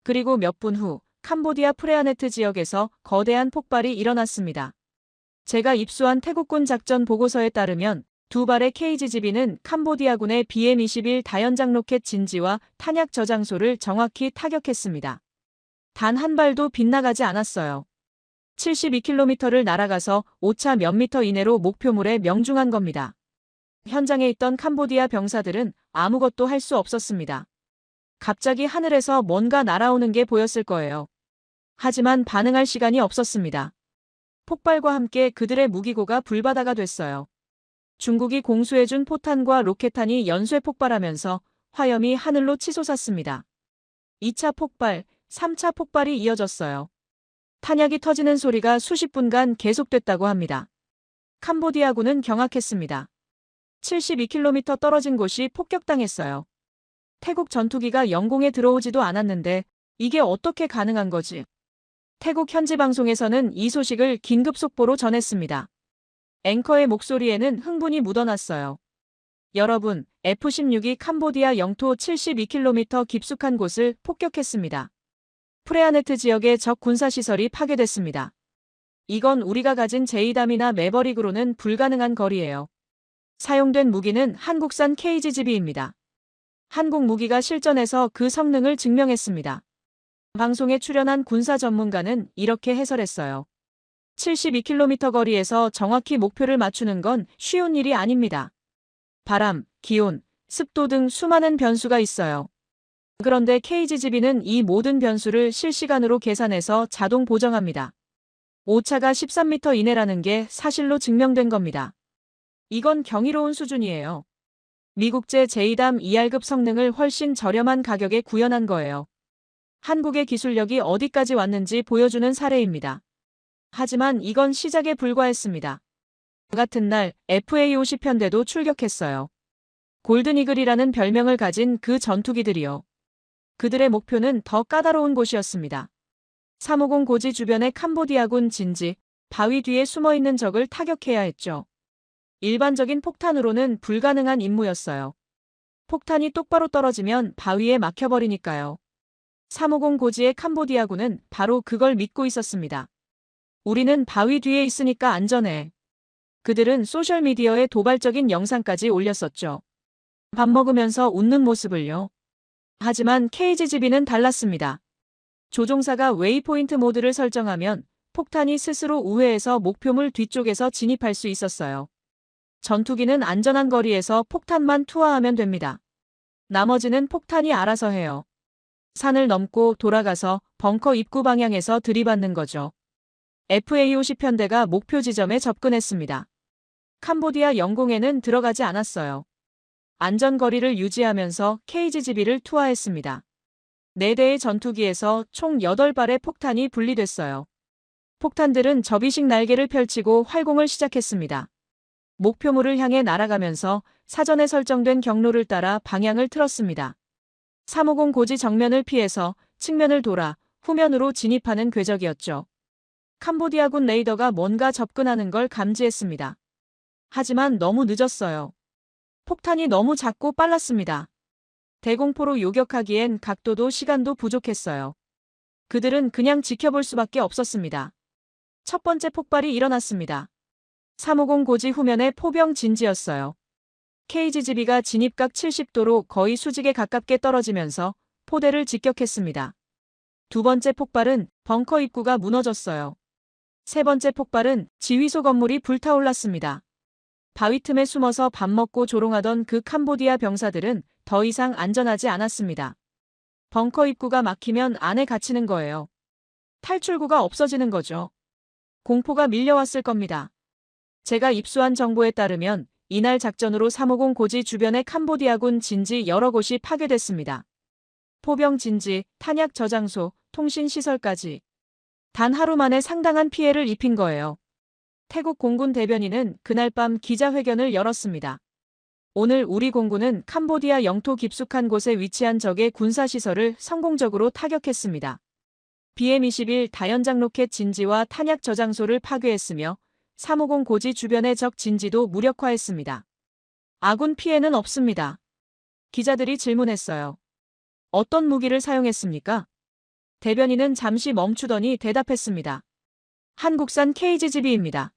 그리고 몇 분 후 캄보디아 프레아네트 지역에서 거대한 폭발이 일어났습니다. 제가 입수한 태국군 작전 보고서에 따르면 두 발의 KGGB는 캄보디아군의 BM-21 다연장 로켓 진지와 탄약 저장소를 정확히 타격했습니다. 단 한 발도 빗나가지 않았어요. 72km를 날아가서 오차 몇 미터 이내로 목표물에 명중한 겁니다. 현장에 있던 캄보디아 병사들은 아무것도 할 수 없었습니다. 갑자기 하늘에서 뭔가 날아오는 게 보였을 거예요. 하지만 반응할 시간이 없었습니다. 폭발과 함께 그들의 무기고가 불바다가 됐어요. 중국이 공수해준 포탄과 로켓탄이 연쇄 폭발하면서 화염이 하늘로 치솟았습니다. 2차 폭발, 3차 폭발이 이어졌어요. 탄약이 터지는 소리가 수십 분간 계속됐다고 합니다. 캄보디아군은 경악했습니다. 72km 떨어진 곳이 폭격당했어요. 태국 전투기가 영공에 들어오지도 않았는데 이게 어떻게 가능한 거지? 태국 현지 방송에서는 이 소식을 긴급 속보로 전했습니다. 앵커의 목소리에는 흥분이 묻어났어요. 여러분, F-16이 캄보디아 영토 72km 깊숙한 곳을 폭격했습니다. 프레아네트 지역의 적 군사시설이 파괴됐습니다. 이건 우리가 가진 제이담이나 매버릭으로는 불가능한 거리예요. 사용된 무기는 한국산 KGGB입니다. 한국 무기가 실전에서 그 성능을 증명했습니다. 방송에 출연한 군사 전문가는 이렇게 해설했어요. 72km 거리에서 정확히 목표를 맞추는 건 쉬운 일이 아닙니다. 바람, 기온, 습도 등 수많은 변수가 있어요. 그런데 KGGB는 이 모든 변수를 실시간으로 계산해서 자동 보정합니다. 오차가 13m 이내라는 게 사실로 증명된 겁니다. 이건 경이로운 수준이에요. 미국제 제이담 2R급 성능을 훨씬 저렴한 가격에 구현한 거예요. 한국의 기술력이 어디까지 왔는지 보여주는 사례입니다. 하지만 이건 시작에 불과했습니다. 같은 날 FA-50 편대도 출격했어요. 골든이글이라는 별명을 가진 그 전투기들이요. 그들의 목표는 더 까다로운 곳이었습니다. 350 고지 주변의 캄보디아군 진지, 바위 뒤에 숨어있는 적을 타격해야 했죠. 일반적인 폭탄으로는 불가능한 임무였어요. 폭탄이 똑바로 떨어지면 바위에 막혀버리니까요. 350 고지의 캄보디아군은 바로 그걸 믿고 있었습니다. 우리는 바위 뒤에 있으니까 안전해. 그들은 소셜미디어에 도발적인 영상까지 올렸었죠. 밥 먹으면서 웃는 모습을요. 하지만 KGGB는 달랐습니다. 조종사가 웨이포인트 모드를 설정하면 폭탄이 스스로 우회해서 목표물 뒤쪽에서 진입할 수 있었어요. 전투기는 안전한 거리에서 폭탄만 투하하면 됩니다. 나머지는 폭탄이 알아서 해요. 산을 넘고 돌아가서 벙커 입구 방향에서 들이받는 거죠. FA-50 편대가 목표 지점에 접근했습니다. 캄보디아 영공에는 들어가지 않았어요. 안전거리를 유지하면서 KGGB를 투하했습니다. 4대의 전투기에서 총 8발의 폭탄이 분리됐어요. 폭탄들은 접이식 날개를 펼치고 활공을 시작했습니다. 목표물을 향해 날아가면서 사전에 설정된 경로를 따라 방향을 틀었습니다. 350 고지 정면을 피해서 측면을 돌아 후면으로 진입하는 궤적이었죠. 캄보디아군 레이더가 뭔가 접근하는 걸 감지했습니다. 하지만 너무 늦었어요. 폭탄이 너무 작고 빨랐습니다. 대공포로 요격하기엔 각도도 시간도 부족했어요. 그들은 그냥 지켜볼 수밖에 없었습니다. 첫 번째 폭발이 일어났습니다. 350 고지 후면의 포병 진지였어요. KGGB가 진입각 70도로 거의 수직에 가깝게 떨어지면서 포대를 직격했습니다. 두 번째 폭발은 벙커 입구가 무너졌어요. 세 번째 폭발은 지휘소 건물이 불타올랐습니다. 바위 틈에 숨어서 밥 먹고 조롱하던 그 캄보디아 병사들은 더 이상 안전하지 않았습니다. 벙커 입구가 막히면 안에 갇히는 거예요. 탈출구가 없어지는 거죠. 공포가 밀려왔을 겁니다. 제가 입수한 정보에 따르면 이날 작전으로 350 고지 주변의 캄보디아군 진지 여러 곳이 파괴됐습니다. 포병 진지, 탄약 저장소, 통신 시설까지. 단 하루 만에 상당한 피해를 입힌 거예요. 태국 공군 대변인은 그날 밤 기자회견을 열었습니다. 오늘 우리 공군은 캄보디아 영토 깊숙한 곳에 위치한 적의 군사시설을 성공적으로 타격했습니다. BM-21 다연장 로켓 진지와 탄약 저장소를 파괴했으며 350 고지 주변의 적 진지도 무력화했습니다. 아군 피해는 없습니다. 기자들이 질문했어요. 어떤 무기를 사용했습니까? 대변인은 잠시 멈추더니 대답했습니다. 한국산 KGGB입니다.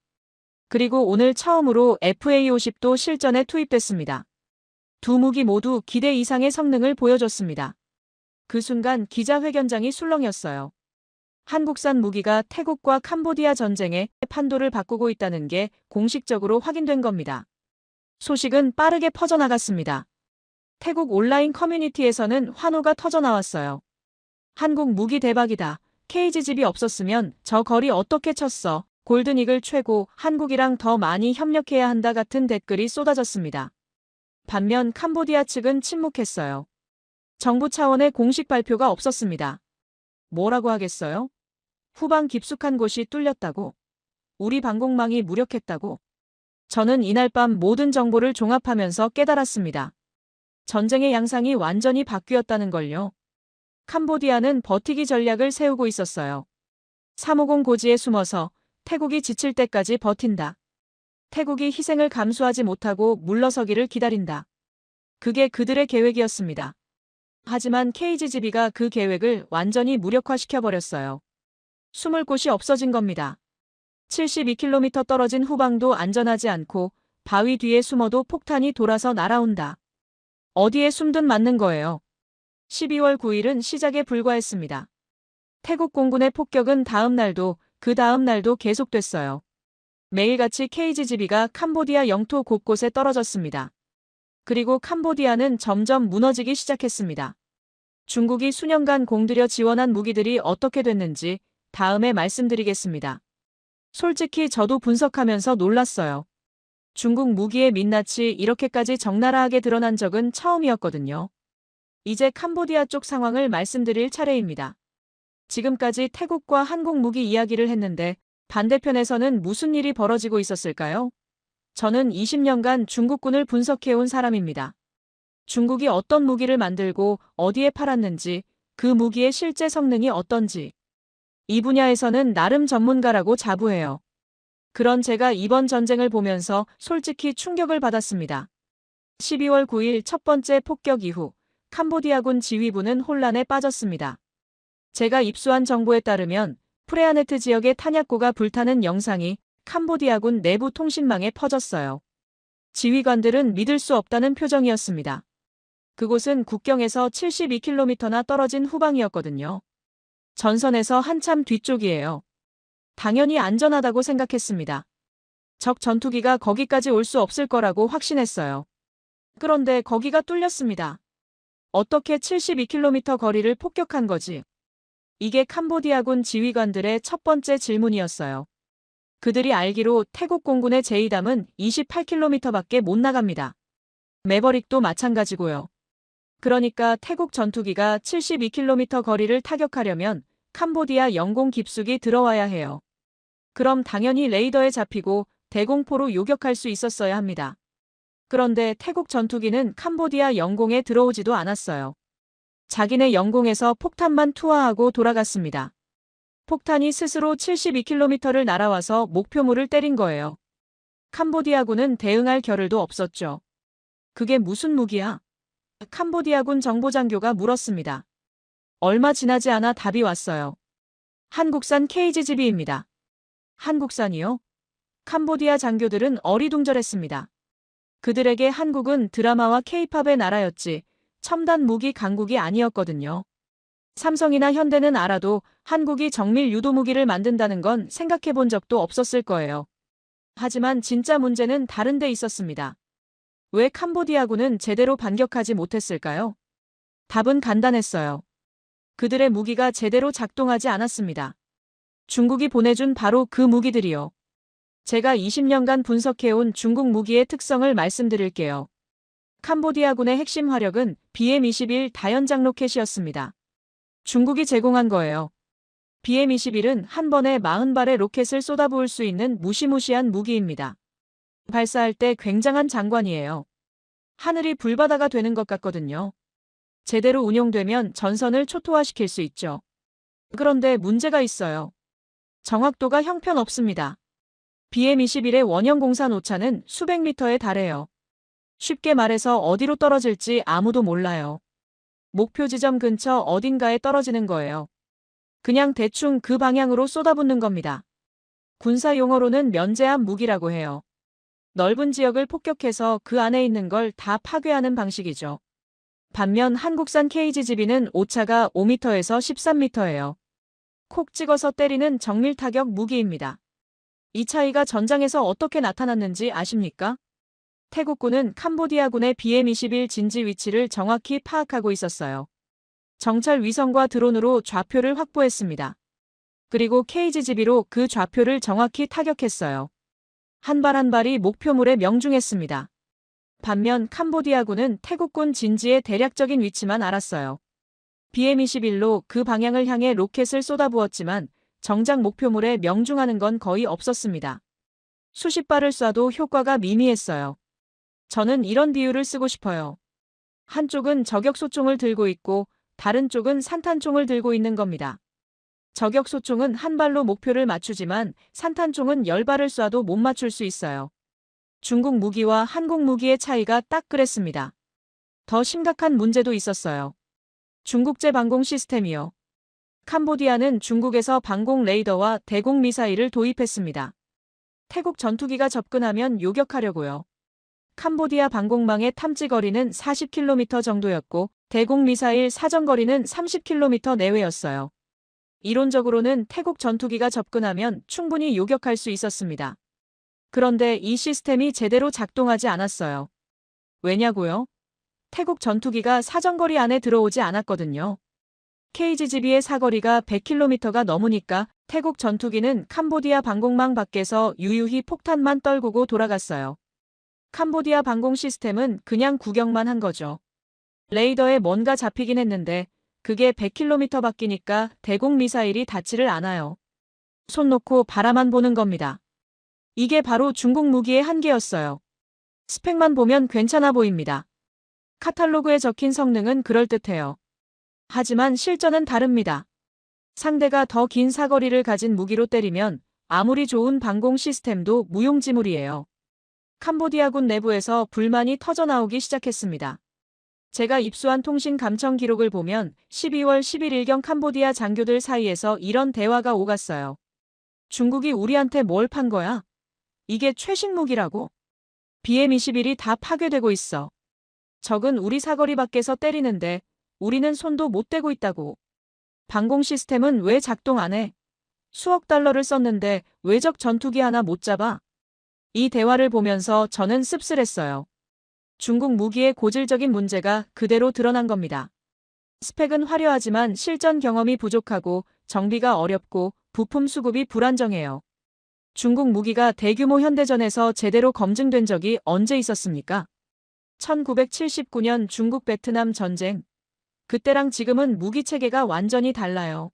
그리고 오늘 처음으로 FA-50도 실전에 투입됐습니다. 두 무기 모두 기대 이상의 성능을 보여줬습니다. 그 순간 기자회견장이 술렁였어요. 한국산 무기가 태국과 캄보디아 전쟁의 판도를 바꾸고 있다는 게 공식적으로 확인된 겁니다. 소식은 빠르게 퍼져나갔습니다. 태국 온라인 커뮤니티에서는 환호가 터져나왔어요. 한국 무기 대박이다. KGGB 없었으면 저 거리 어떻게 쳤어. 골든이글 최고. 한국이랑 더 많이 협력해야 한다 같은 댓글이 쏟아졌습니다. 반면 캄보디아 측은 침묵했어요. 정부 차원의 공식 발표가 없었습니다. 뭐라고 하겠어요? 후방 깊숙한 곳이 뚫렸다고. 우리 방공망이 무력했다고. 저는 이날 밤 모든 정보를 종합하면서 깨달았습니다. 전쟁의 양상이 완전히 바뀌었다는 걸요. 캄보디아는 버티기 전략을 세우고 있었어요. 350 고지에 숨어서 태국이 지칠 때까지 버틴다. 태국이 희생을 감수하지 못하고 물러서기를 기다린다. 그게 그들의 계획이었습니다. 하지만 KGB가 그 계획을 완전히 무력화시켜버렸어요. 숨을 곳이 없어진 겁니다. 72km 떨어진 후방도 안전하지 않고 바위 뒤에 숨어도 폭탄이 돌아서 날아온다. 어디에 숨든 맞는 거예요. 12월 9일은 시작에 불과했습니다. 태국 공군의 폭격은 다음 날도 그 다음 날도 계속됐어요. 매일같이 KGB가 캄보디아 영토 곳곳에 떨어졌습니다. 그리고 캄보디아는 점점 무너지기 시작했습니다. 중국이 수년간 공들여 지원한 무기들이 어떻게 됐는지 다음에 말씀드리겠습니다. 솔직히 저도 분석하면서 놀랐어요. 중국 무기의 민낯이 이렇게까지 적나라하게 드러난 적은 처음이었거든요. 이제 캄보디아 쪽 상황을 말씀드릴 차례입니다. 지금까지 태국과 한국 무기 이야기를 했는데 반대편에서는 무슨 일이 벌어지고 있었을까요? 저는 20년간 중국군을 분석해온 사람입니다. 중국이 어떤 무기를 만들고 어디에 팔았는지, 그 무기의 실제 성능이 어떤지. 이 분야에서는 나름 전문가라고 자부해요. 그런 제가 이번 전쟁을 보면서 솔직히 충격을 받았습니다. 12월 9일 첫 번째 폭격 이후 캄보디아군 지휘부는 혼란에 빠졌습니다. 제가 입수한 정보에 따르면 프레아네트 지역의 탄약고가 불타는 영상이 캄보디아군 내부 통신망에 퍼졌어요. 지휘관들은 믿을 수 없다는 표정이었습니다. 그곳은 국경에서 72km나 떨어진 후방이었거든요. 전선에서 한참 뒤쪽이에요. 당연히 안전하다고 생각했습니다. 적 전투기가 거기까지 올 수 없을 거라고 확신했어요. 그런데 거기가 뚫렸습니다. 어떻게 72km 거리를 폭격한 거지? 이게 캄보디아군 지휘관들의 첫 번째 질문이었어요. 그들이 알기로 태국 공군의 제2담은 28km밖에 못 나갑니다. 매버릭도 마찬가지고요. 그러니까 태국 전투기가 72km 거리를 타격하려면 캄보디아 영공 깊숙이 들어와야 해요. 그럼 당연히 레이더에 잡히고 대공포로 요격할 수 있었어야 합니다. 그런데 태국 전투기는 캄보디아 영공에 들어오지도 않았어요. 자기네 영공에서 폭탄만 투하하고 돌아갔습니다. 폭탄이 스스로 72km를 날아와서 목표물을 때린 거예요. 캄보디아군은 대응할 겨를도 없었죠. 그게 무슨 무기야? 캄보디아군 정보장교가 물었습니다. 얼마 지나지 않아 답이 왔어요. 한국산 KGB입니다. 한국산이요? 캄보디아 장교들은 어리둥절했습니다. 그들에게 한국은 드라마와 케이팝의 나라였지 첨단 무기 강국이 아니었거든요. 삼성이나 현대는 알아도 한국이 정밀 유도 무기를 만든다는 건 생각해 본 적도 없었을 거예요. 하지만 진짜 문제는 다른 데 있었습니다. 왜 캄보디아군은 제대로 반격하지 못했을까요? 답은 간단했어요. 그들의 무기가 제대로 작동하지 않았습니다. 중국이 보내준 바로 그 무기들이요. 제가 20년간 분석해온 중국 무기의 특성을 말씀드릴게요. 캄보디아군의 핵심 화력은 BM-21 다연장 로켓이었습니다. 중국이 제공한 거예요. BM-21은 한 번에 40발의 로켓을 쏟아부을 수 있는 무시무시한 무기입니다. 발사할 때 굉장한 장관이에요. 하늘이 불바다가 되는 것 같거든요. 제대로 운용되면 전선을 초토화시킬 수 있죠. 그런데 문제가 있어요. 정확도가 형편없습니다. BM-21의 원형 공산 오차는 수백 미터에 달해요. 쉽게 말해서 어디로 떨어질지 아무도 몰라요. 목표 지점 근처 어딘가에 떨어지는 거예요. 그냥 대충 그 방향으로 쏟아붓는 겁니다. 군사 용어로는 면제함 무기라고 해요. 넓은 지역을 폭격해서 그 안에 있는 걸 다 파괴하는 방식이죠. 반면 한국산 KGB는 오차가 5m에서 13m예요. 콕 찍어서 때리는 정밀 타격 무기입니다. 이 차이가 전장에서 어떻게 나타났는지 아십니까? 태국군은 캄보디아군의 BM-21 진지 위치를 정확히 파악하고 있었어요. 정찰 위성과 드론으로 좌표를 확보했습니다. 그리고 KGB로 그 좌표를 정확히 타격했어요. 한 발 한 발이 목표물에 명중했습니다. 반면 캄보디아군은 태국군 진지의 대략적인 위치만 알았어요. BM-21로 그 방향을 향해 로켓을 쏟아부었지만 정작 목표물에 명중하는 건 거의 없었습니다. 수십 발을 쏴도 효과가 미미했어요. 저는 이런 비유를 쓰고 싶어요. 한쪽은 저격소총을 들고 있고 다른 쪽은 산탄총을 들고 있는 겁니다. 저격소총은 한 발로 목표를 맞추지만 산탄총은 10발을 쏴도 못 맞출 수 있어요. 중국 무기와 한국 무기의 차이가 딱 그랬습니다. 더 심각한 문제도 있었어요. 중국제 방공 시스템이요. 캄보디아는 중국에서 방공 레이더와 대공 미사일을 도입했습니다. 태국 전투기가 접근하면 요격하려고요. 캄보디아 방공망의 탐지거리는 40km 정도였고 대공 미사일 사정거리는 30km 내외였어요. 이론적으로는 태국 전투기가 접근하면 충분히 요격할 수 있었습니다. 그런데 이 시스템이 제대로 작동하지 않았어요. 왜냐고요? 태국 전투기가 사정거리 안에 들어오지 않았거든요. KGB의 사거리가 100km가 넘으니까 태국 전투기는 캄보디아 방공망 밖에서 유유히 폭탄만 떨구고 돌아갔어요. 캄보디아 방공 시스템은 그냥 구경만 한 거죠. 레이더에 뭔가 잡히긴 했는데 그게 100km 밖이니까 대공 미사일이 닿지를 않아요. 손 놓고 바라만 보는 겁니다. 이게 바로 중국 무기의 한계였어요. 스펙만 보면 괜찮아 보입니다. 카탈로그에 적힌 성능은 그럴듯해요. 하지만 실전은 다릅니다. 상대가 더 긴 사거리를 가진 무기로 때리면 아무리 좋은 방공 시스템도 무용지물이에요. 캄보디아군 내부에서 불만이 터져나오기 시작했습니다. 제가 입수한 통신 감청 기록을 보면 12월 11일경 캄보디아 장교들 사이에서 이런 대화가 오갔어요. 중국이 우리한테 뭘 판 거야? 이게 최신 무기라고? BM-21이 다 파괴되고 있어. 적은 우리 사거리 밖에서 때리는데 우리는 손도 못 대고 있다고. 방공 시스템은 왜 작동 안 해? 수억 달러를 썼는데 왜 적 전투기 하나 못 잡아? 이 대화를 보면서 저는 씁쓸했어요. 중국 무기의 고질적인 문제가 그대로 드러난 겁니다. 스펙은 화려하지만 실전 경험이 부족하고 정비가 어렵고 부품 수급이 불안정해요. 중국 무기가 대규모 현대전에서 제대로 검증된 적이 언제 있었습니까? 1979년 중국 베트남 전쟁. 그때랑 지금은 무기 체계가 완전히 달라요.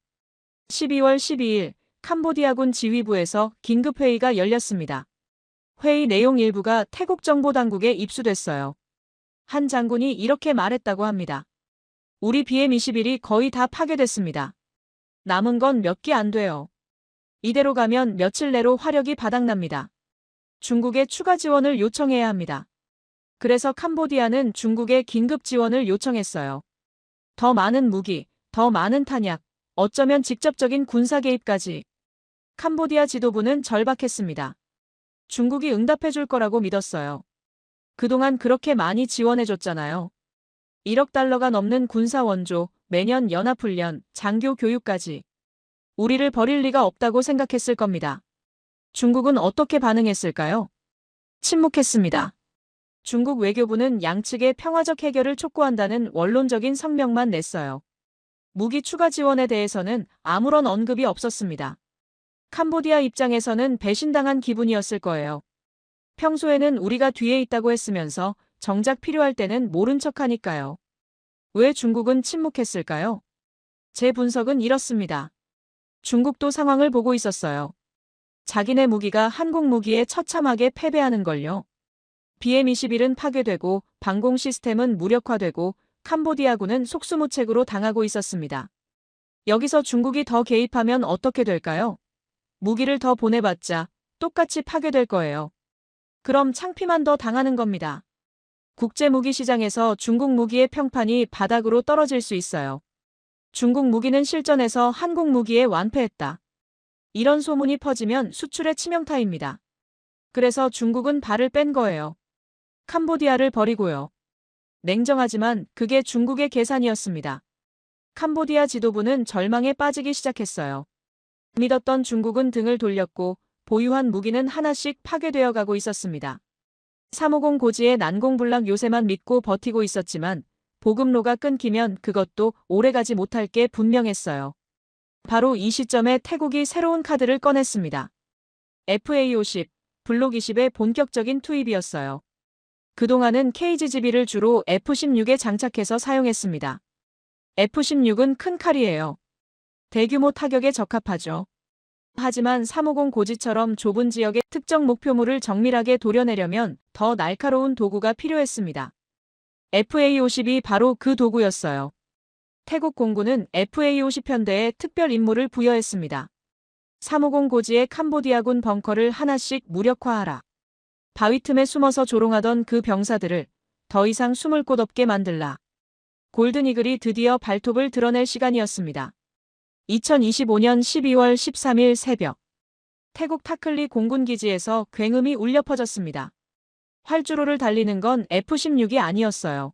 12월 12일 캄보디아군 지휘부에서 긴급회의가 열렸습니다. 회의 내용 일부가 태국 정보당국에 입수됐어요. 한 장군이 이렇게 말했다고 합니다. 우리 BM-21이 거의 다 파괴됐습니다. 남은 건 몇 개 안 돼요. 이대로 가면 며칠 내로 화력이 바닥납니다. 중국에 추가 지원을 요청해야 합니다. 그래서 캄보디아는 중국에 긴급 지원을 요청했어요. 더 많은 무기, 더 많은 탄약, 어쩌면 직접적인 군사 개입까지. 캄보디아 지도부는 절박했습니다. 중국이 응답해줄 거라고 믿었어요. 그동안 그렇게 많이 지원해줬잖아요. 1억 달러가 넘는 군사 원조, 매년 연합훈련, 장교 교육까지. 우리를 버릴 리가 없다고 생각했을 겁니다. 중국은 어떻게 반응했을까요? 침묵했습니다. 중국 외교부는 양측의 평화적 해결을 촉구한다는 원론적인 성명만 냈어요. 무기 추가 지원에 대해서는 아무런 언급이 없었습니다. 캄보디아 입장에서는 배신당한 기분이었을 거예요. 평소에는 우리가 뒤에 있다고 했으면서 정작 필요할 때는 모른 척하니까요. 왜 중국은 침묵했을까요? 제 분석은 이렇습니다. 중국도 상황을 보고 있었어요. 자기네 무기가 한국 무기에 처참하게 패배하는 걸요. BM-21은 파괴되고 방공 시스템은 무력화되고 캄보디아군은 속수무책으로 당하고 있었습니다. 여기서 중국이 더 개입하면 어떻게 될까요? 무기를 더 보내봤자 똑같이 파괴될 거예요. 그럼 창피만 더 당하는 겁니다. 국제 무기 시장에서 중국 무기의 평판이 바닥으로 떨어질 수 있어요. 중국 무기는 실전에서 한국 무기에 완패했다. 이런 소문이 퍼지면 수출의 치명타입니다. 그래서 중국은 발을 뺀 거예요. 캄보디아를 버리고요. 냉정하지만 그게 중국의 계산이었습니다. 캄보디아 지도부는 절망에 빠지기 시작했어요. 믿었던 중국은 등을 돌렸고 보유한 무기는 하나씩 파괴되어 가고 있었습니다. 350 고지의 난공불락 요새만 믿고 버티고 있었지만 보급로가 끊기면 그것도 오래가지 못할 게 분명했어요. 바로 이 시점에 태국이 새로운 카드를 꺼냈습니다. FA-50, 블록 20의 본격적인 투입이었어요. 그동안은 KGB를 주로 F-16에 장착해서 사용했습니다. F-16은 큰 칼이에요. 대규모 타격에 적합하죠. 하지만 350 고지처럼 좁은 지역의 특정 목표물을 정밀하게 도려내려면 더 날카로운 도구가 필요했습니다. FA-50이 바로 그 도구였어요. 태국 공군은 FA-50 편대에 특별 임무를 부여했습니다. 350 고지의 캄보디아군 벙커를 하나씩 무력화하라. 바위 틈에 숨어서 조롱하던 그 병사들을 더 이상 숨을 곳 없게 만들라. 골든이글이 드디어 발톱을 드러낼 시간이었습니다. 2025년 12월 13일 새벽, 태국 타클리 공군기지에서 굉음이 울려 퍼졌습니다. 활주로를 달리는 건 F-16이 아니었어요.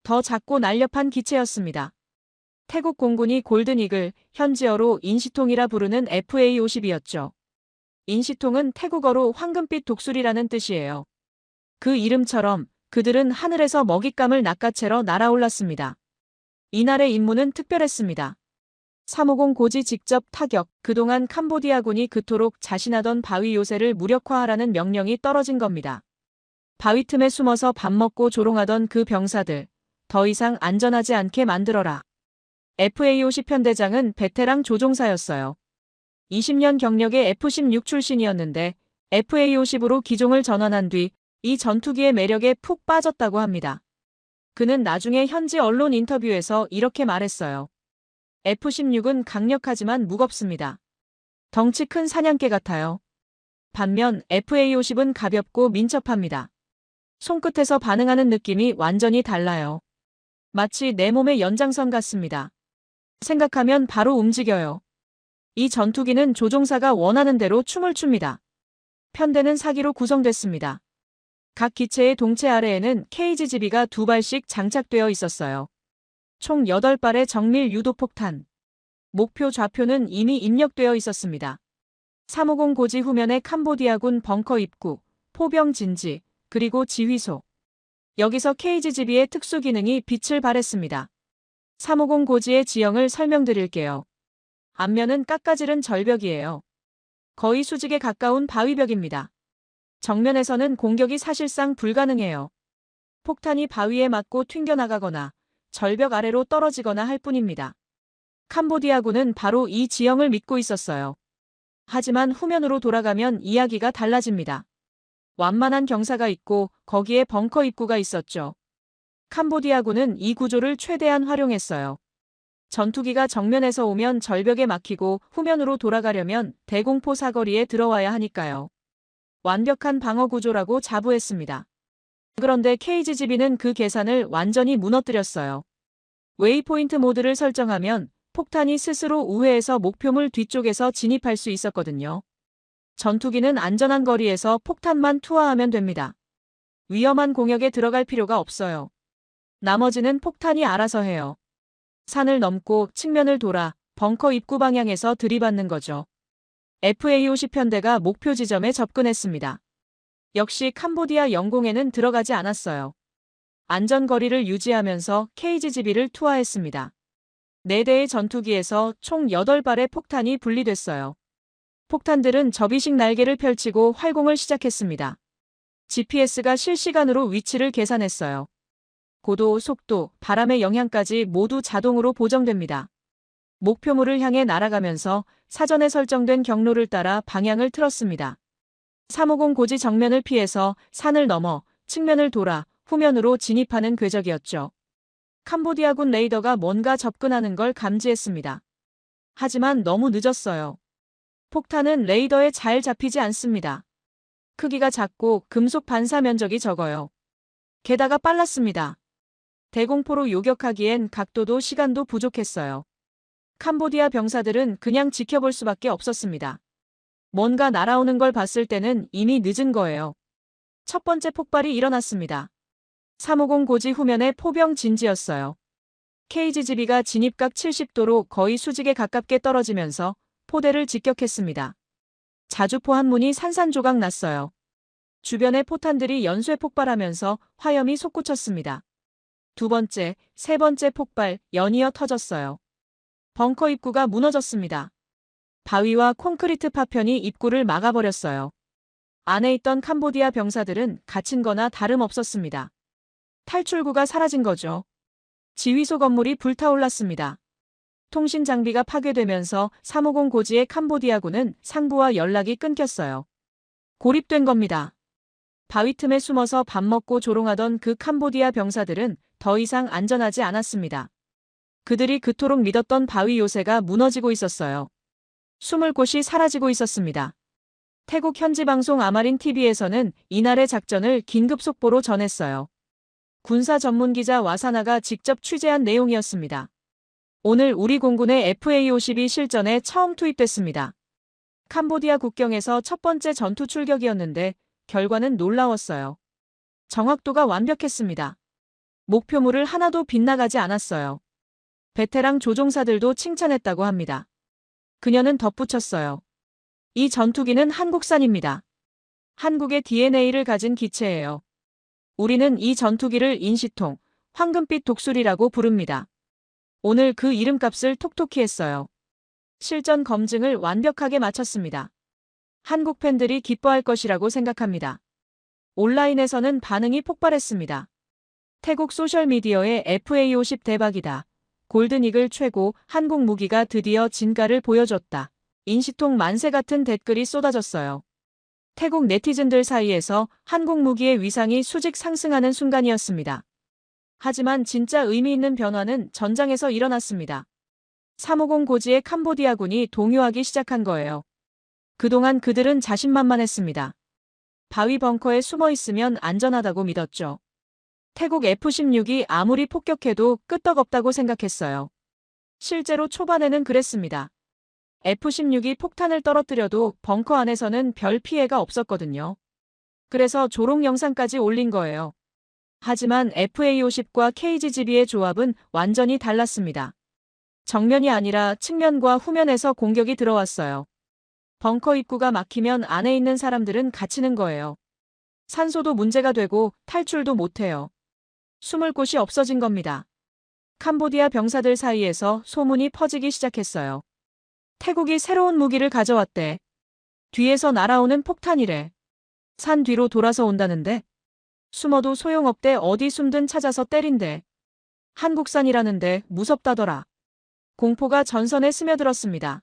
더 작고 날렵한 기체였습니다. 태국 공군이 골든이글, 현지어로 인시통이라 부르는 FA-50이었죠. 인시통은 태국어로 황금빛 독수리라는 뜻이에요. 그 이름처럼 그들은 하늘에서 먹잇감을 낚아채러 날아올랐습니다. 이날의 임무는 특별했습니다. 350 고지 직접 타격. 그동안 캄보디아군이 그토록 자신하던 바위 요새를 무력화하라는 명령이 떨어진 겁니다. 바위 틈에 숨어서 밥 먹고 조롱하던 그 병사들, 더 이상 안전하지 않게 만들어라. FA-50 편대장은 베테랑 조종사였어요. 20년 경력의 F-16 출신이었는데 FA-50으로 기종을 전환한 뒤 이 전투기의 매력에 푹 빠졌다고 합니다. 그는 나중에 현지 언론 인터뷰에서 이렇게 말했어요. F-16은 강력하지만 무겁습니다. 덩치 큰 사냥개 같아요. 반면 FA-50은 가볍고 민첩합니다. 손끝에서 반응하는 느낌이 완전히 달라요. 마치 내 몸의 연장선 같습니다. 생각하면 바로 움직여요. 이 전투기는 조종사가 원하는 대로 춤을 춥니다. 편대는 사기로 구성됐습니다. 각 기체의 동체 아래에는 KGGB가 2발씩 장착되어 있었어요. 총 8발의 정밀 유도폭탄. 목표 좌표는 이미 입력되어 있었습니다. 350 고지 후면의 캄보디아군 벙커 입구, 포병 진지, 그리고 지휘소. 여기서 KGGB의 특수 기능이 빛을 발했습니다. 350 고지의 지형을 설명드릴게요. 앞면은 깎아지른 절벽이에요. 거의 수직에 가까운 바위벽입니다. 정면에서는 공격이 사실상 불가능해요. 폭탄이 바위에 맞고 튕겨나가거나 절벽 아래로 떨어지거나 할 뿐입니다. 캄보디아군은 바로 이 지형을 믿고 있었어요. 하지만 후면으로 돌아가면 이야기가 달라집니다. 완만한 경사가 있고 거기에 벙커 입구가 있었죠. 캄보디아군은 이 구조를 최대한 활용했어요. 전투기가 정면에서 오면 절벽에 막히고 후면으로 돌아가려면 대공포 사거리에 들어와야 하니까요. 완벽한 방어 구조라고 자부했습니다. 그런데 KGGB는 그 계산을 완전히 무너뜨렸어요. 웨이포인트 모드를 설정하면 폭탄이 스스로 우회해서 목표물 뒤쪽에서 진입할 수 있었거든요. 전투기는 안전한 거리에서 폭탄만 투하하면 됩니다. 위험한 공역에 들어갈 필요가 없어요. 나머지는 폭탄이 알아서 해요. 산을 넘고 측면을 돌아 벙커 입구 방향에서 들이받는 거죠. FA-50 편대가 목표 지점에 접근했습니다. 역시 캄보디아 영공에는 들어가지 않았어요. 안전거리를 유지하면서 KGGB를 투하했습니다. 4대의 전투기에서 총 8발의 폭탄이 분리됐어요. 폭탄들은 접이식 날개를 펼치고 활공을 시작했습니다. GPS가 실시간으로 위치를 계산했어요. 고도, 속도, 바람의 영향까지 모두 자동으로 보정됩니다. 목표물을 향해 날아가면서 사전에 설정된 경로를 따라 방향을 틀었습니다. 350 고지 정면을 피해서 산을 넘어 측면을 돌아 후면으로 진입하는 궤적이었죠. 캄보디아군 레이더가 뭔가 접근하는 걸 감지했습니다. 하지만 너무 늦었어요. 폭탄은 레이더에 잘 잡히지 않습니다. 크기가 작고 금속 반사 면적이 적어요. 게다가 빨랐습니다. 대공포로 요격하기엔 각도도 시간도 부족했어요. 캄보디아 병사들은 그냥 지켜볼 수밖에 없었습니다. 뭔가 날아오는 걸 봤을 때는 이미 늦은 거예요. 첫 번째 폭발이 일어났습니다. 350 고지 후면의 포병 진지였어요. KGGB가 진입각 70도로 거의 수직에 가깝게 떨어지면서 포대를 직격했습니다. 자주포 한 문이 산산조각 났어요. 주변의 포탄들이 연쇄 폭발하면서 화염이 솟구쳤습니다. 두 번째, 세 번째 폭발 연이어 터졌어요. 벙커 입구가 무너졌습니다. 바위와 콘크리트 파편이 입구를 막아버렸어요. 안에 있던 캄보디아 병사들은 갇힌 거나 다름없었습니다. 탈출구가 사라진 거죠. 지휘소 건물이 불타올랐습니다. 통신 장비가 파괴되면서 350 고지의 캄보디아군은 상부와 연락이 끊겼어요. 고립된 겁니다. 바위 틈에 숨어서 밥 먹고 조롱하던 그 캄보디아 병사들은 더 이상 안전하지 않았습니다. 그들이 그토록 믿었던 바위 요새가 무너지고 있었어요. 숨을 곳이 사라지고 있었습니다. 태국 현지 방송 아마린 TV에서는 이날의 작전을 긴급 속보로 전했어요. 군사 전문 기자 와사나가 직접 취재한 내용이었습니다. 오늘 우리 공군의 FA-50이 실전에 처음 투입됐습니다. 캄보디아 국경에서 첫 번째 전투 출격이었는데 결과는 놀라웠어요. 정확도가 완벽했습니다. 목표물을 하나도 빗나가지 않았어요. 베테랑 조종사들도 칭찬했다고 합니다. 그녀는 덧붙였어요. 이 전투기는 한국산입니다. 한국의 DNA를 가진 기체예요. 우리는 이 전투기를 인시통, 황금빛 독수리라고 부릅니다. 오늘 그 이름값을 톡톡히 했어요. 실전 검증을 완벽하게 마쳤습니다. 한국 팬들이 기뻐할 것이라고 생각합니다. 온라인에서는 반응이 폭발했습니다. 태국 소셜미디어에 FA-50 대박이다. 골든이글 최고, 한국 무기가 드디어 진가를 보여줬다. 인시통 만세 같은 댓글이 쏟아졌어요. 태국 네티즌들 사이에서 한국 무기의 위상이 수직 상승하는 순간이었습니다. 하지만 진짜 의미 있는 변화는 전장에서 일어났습니다. 350 고지의 캄보디아군이 동요하기 시작한 거예요. 그동안 그들은 자신만만했습니다. 바위 벙커에 숨어 있으면 안전하다고 믿었죠. 태국 F-16이 아무리 폭격해도 끄떡없다고 생각했어요. 실제로 초반에는 그랬습니다. F-16이 폭탄을 떨어뜨려도 벙커 안에서는 별 피해가 없었거든요. 그래서 조롱 영상까지 올린 거예요. 하지만 FA-50과 KGGB의 조합은 완전히 달랐습니다. 정면이 아니라 측면과 후면에서 공격이 들어왔어요. 벙커 입구가 막히면 안에 있는 사람들은 갇히는 거예요. 산소도 문제가 되고 탈출도 못해요. 숨을 곳이 없어진 겁니다. 캄보디아 병사들 사이에서 소문이 퍼지기 시작했어요. 태국이 새로운 무기를 가져왔대. 뒤에서 날아오는 폭탄이래. 산 뒤로 돌아서 온다는데? 숨어도 소용없대. 어디 숨든 찾아서 때린대. 한국산이라는데 무섭다더라. 공포가 전선에 스며들었습니다.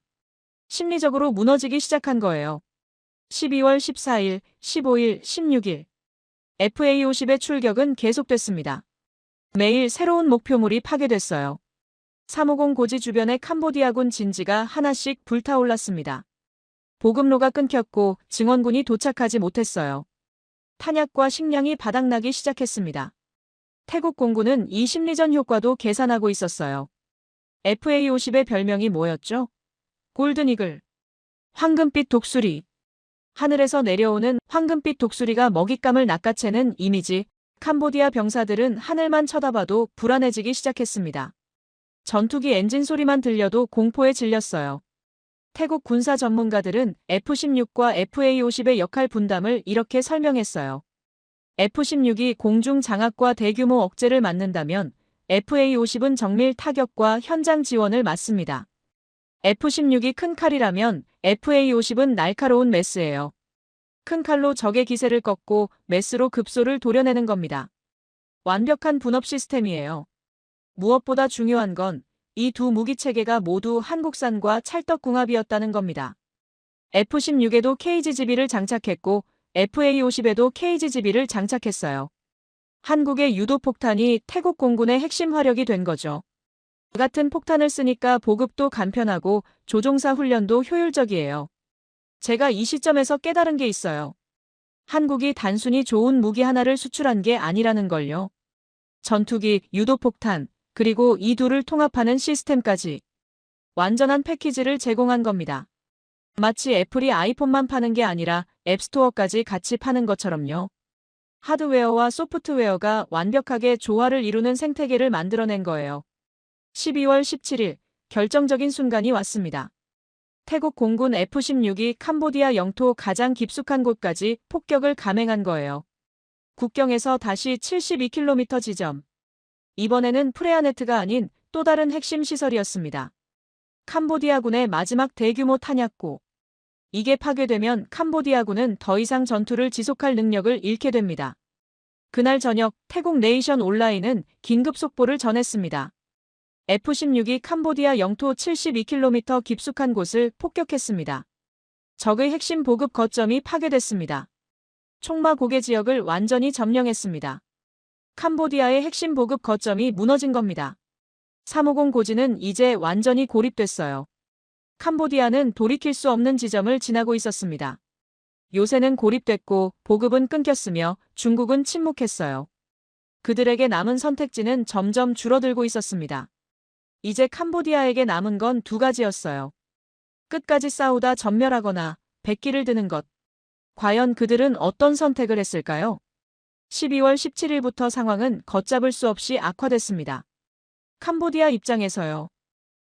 심리적으로 무너지기 시작한 거예요. 12월 14일, 15일, 16일. FA-50의 출격은 계속됐습니다. 매일 새로운 목표물이 파괴됐어요. 350 고지 주변의 캄보디아군 진지가 하나씩 불타올랐습니다. 보급로가 끊겼고 증원군이 도착하지 못했어요. 탄약과 식량이 바닥나기 시작했습니다. 태국 공군은 이 심리전 효과도 계산하고 있었어요. FA-50의 별명이 뭐였죠? 골든이글. 황금빛 독수리. 하늘에서 내려오는 황금빛 독수리가 먹잇감을 낚아채는 이미지. 캄보디아 병사들은 하늘만 쳐다봐도 불안해지기 시작했습니다. 전투기 엔진 소리만 들려도 공포에 질렸어요. 태국 군사 전문가들은 F-16과 FA-50의 역할 분담을 이렇게 설명했어요. F-16이 공중 장악과 대규모 억제를 맡는다면 FA-50은 정밀 타격과 현장 지원을 맡습니다. F-16이 큰 칼이라면 FA-50은 날카로운 메스예요. 큰 칼로 적의 기세를 꺾고 메스로 급소를 도려내는 겁니다. 완벽한 분업 시스템이에요. 무엇보다 중요한 건 이 두 무기 체계가 모두 한국산과 찰떡궁합이었다는 겁니다. F-16에도 KGGB를 장착했고 FA-50에도 KGGB를 장착했어요. 한국의 유도폭탄이 태국 공군의 핵심 화력이 된 거죠. 같은 폭탄을 쓰니까 보급도 간편하고 조종사 훈련도 효율적이에요. 제가 이 시점에서 깨달은 게 있어요. 한국이 단순히 좋은 무기 하나를 수출한 게 아니라는 걸요. 전투기, 유도폭탄, 그리고 이 둘을 통합하는 시스템까지 완전한 패키지를 제공한 겁니다. 마치 애플이 아이폰만 파는 게 아니라 앱스토어까지 같이 파는 것처럼요. 하드웨어와 소프트웨어가 완벽하게 조화를 이루는 생태계를 만들어낸 거예요. 12월 17일, 결정적인 순간이 왔습니다. 태국 공군 F-16이 캄보디아 영토 가장 깊숙한 곳까지 폭격을 감행한 거예요. 국경에서 다시 72km 지점. 이번에는 프레아네트가 아닌 또 다른 핵심 시설이었습니다. 캄보디아군의 마지막 대규모 탄약고. 이게 파괴되면 캄보디아군은 더 이상 전투를 지속할 능력을 잃게 됩니다. 그날 저녁 태국 네이션 온라인은 긴급 속보를 전했습니다. F-16이 캄보디아 영토 72km 깊숙한 곳을 폭격했습니다. 적의 핵심 보급 거점이 파괴됐습니다. 총마 고개 지역을 완전히 점령했습니다. 캄보디아의 핵심 보급 거점이 무너진 겁니다. 350 고지는 이제 완전히 고립됐어요. 캄보디아는 돌이킬 수 없는 지점을 지나고 있었습니다. 요새는 고립됐고 보급은 끊겼으며 중국은 침묵했어요. 그들에게 남은 선택지는 점점 줄어들고 있었습니다. 이제 캄보디아에게 남은 건 두 가지였어요. 끝까지 싸우다 전멸하거나 백기를 드는 것. 과연 그들은 어떤 선택을 했을까요? 12월 17일부터 상황은 걷잡을 수 없이 악화됐습니다. 캄보디아 입장에서요.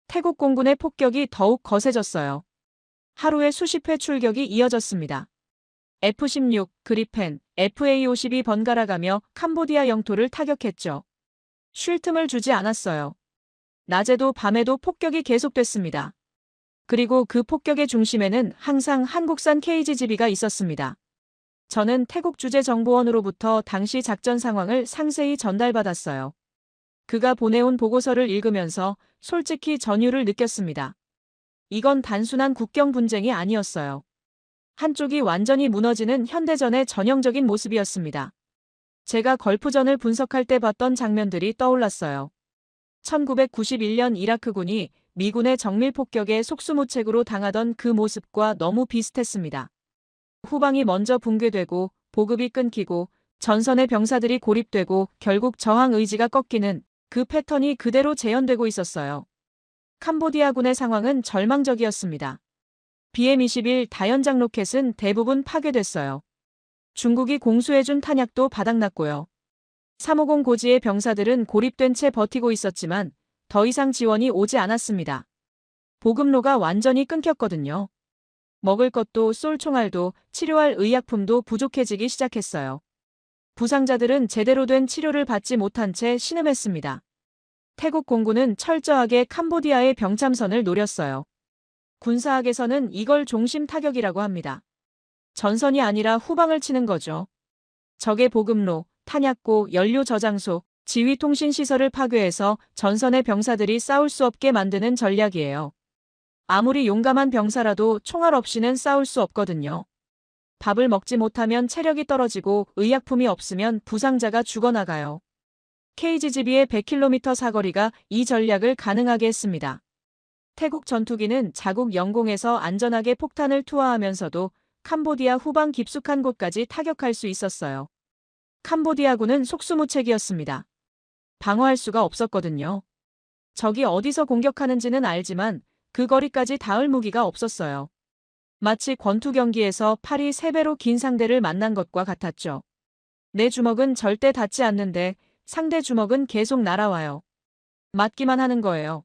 태국 공군의 폭격이 더욱 거세졌어요. 하루에 수십 회 출격이 이어졌습니다. F-16, 그리펜, FA-52 번갈아가며 캄보디아 영토를 타격했죠. 쉴 틈을 주지 않았어요. 낮에도 밤에도 폭격이 계속됐습니다. 그리고 그 폭격의 중심에는 항상 한국산 KGGB가 있었습니다. 저는 태국 주재정보원으로부터 당시 작전 상황을 상세히 전달받았어요. 그가 보내온 보고서를 읽으면서 솔직히 전율을 느꼈습니다. 이건 단순한 국경 분쟁이 아니었어요. 한쪽이 완전히 무너지는 현대전의 전형적인 모습이었습니다. 제가 걸프전을 분석할 때 봤던 장면들이 떠올랐어요. 1991년 이라크군이 미군의 정밀 폭격에 속수무책으로 당하던 그 모습과 너무 비슷했습니다. 후방이 먼저 붕괴되고 보급이 끊기고 전선의 병사들이 고립되고 결국 저항 의지가 꺾이는 그 패턴이 그대로 재현되고 있었어요. 캄보디아군의 상황은 절망적이었습니다. BM-21 다연장 로켓은 대부분 파괴됐어요. 중국이 공수해준 탄약도 바닥났고요. 350 고지의 병사들은 고립된 채 버티고 있었지만 더 이상 지원이 오지 않았습니다. 보급로가 완전히 끊겼거든요. 먹을 것도 쏠 총알도 치료할 의약품도 부족해지기 시작했어요. 부상자들은 제대로 된 치료를 받지 못한 채 신음했습니다. 태국 공군은 철저하게 캄보디아의 병참선을 노렸어요. 군사학에서는 이걸 종심 타격이라고 합니다. 전선이 아니라 후방을 치는 거죠. 적의 보급로, 탄약고, 연료 저장소, 지휘 통신 시설을 파괴해서 전선의 병사들이 싸울 수 없게 만드는 전략이에요. 아무리 용감한 병사라도 총알 없이는 싸울 수 없거든요. 밥을 먹지 못하면 체력이 떨어지고 의약품이 없으면 부상자가 죽어나가요. KGGB의 100km 사거리가 이 전략을 가능하게 했습니다. 태국 전투기는 자국 영공에서 안전하게 폭탄을 투하하면서도 캄보디아 후방 깊숙한 곳까지 타격할 수 있었어요. 캄보디아군은 속수무책이었습니다. 방어할 수가 없었거든요. 적이 어디서 공격하는지는 알지만 그 거리까지 닿을 무기가 없었어요. 마치 권투 경기에서 팔이 3배로 긴 상대를 만난 것과 같았죠. 내 주먹은 절대 닿지 않는데 상대 주먹은 계속 날아와요. 맞기만 하는 거예요.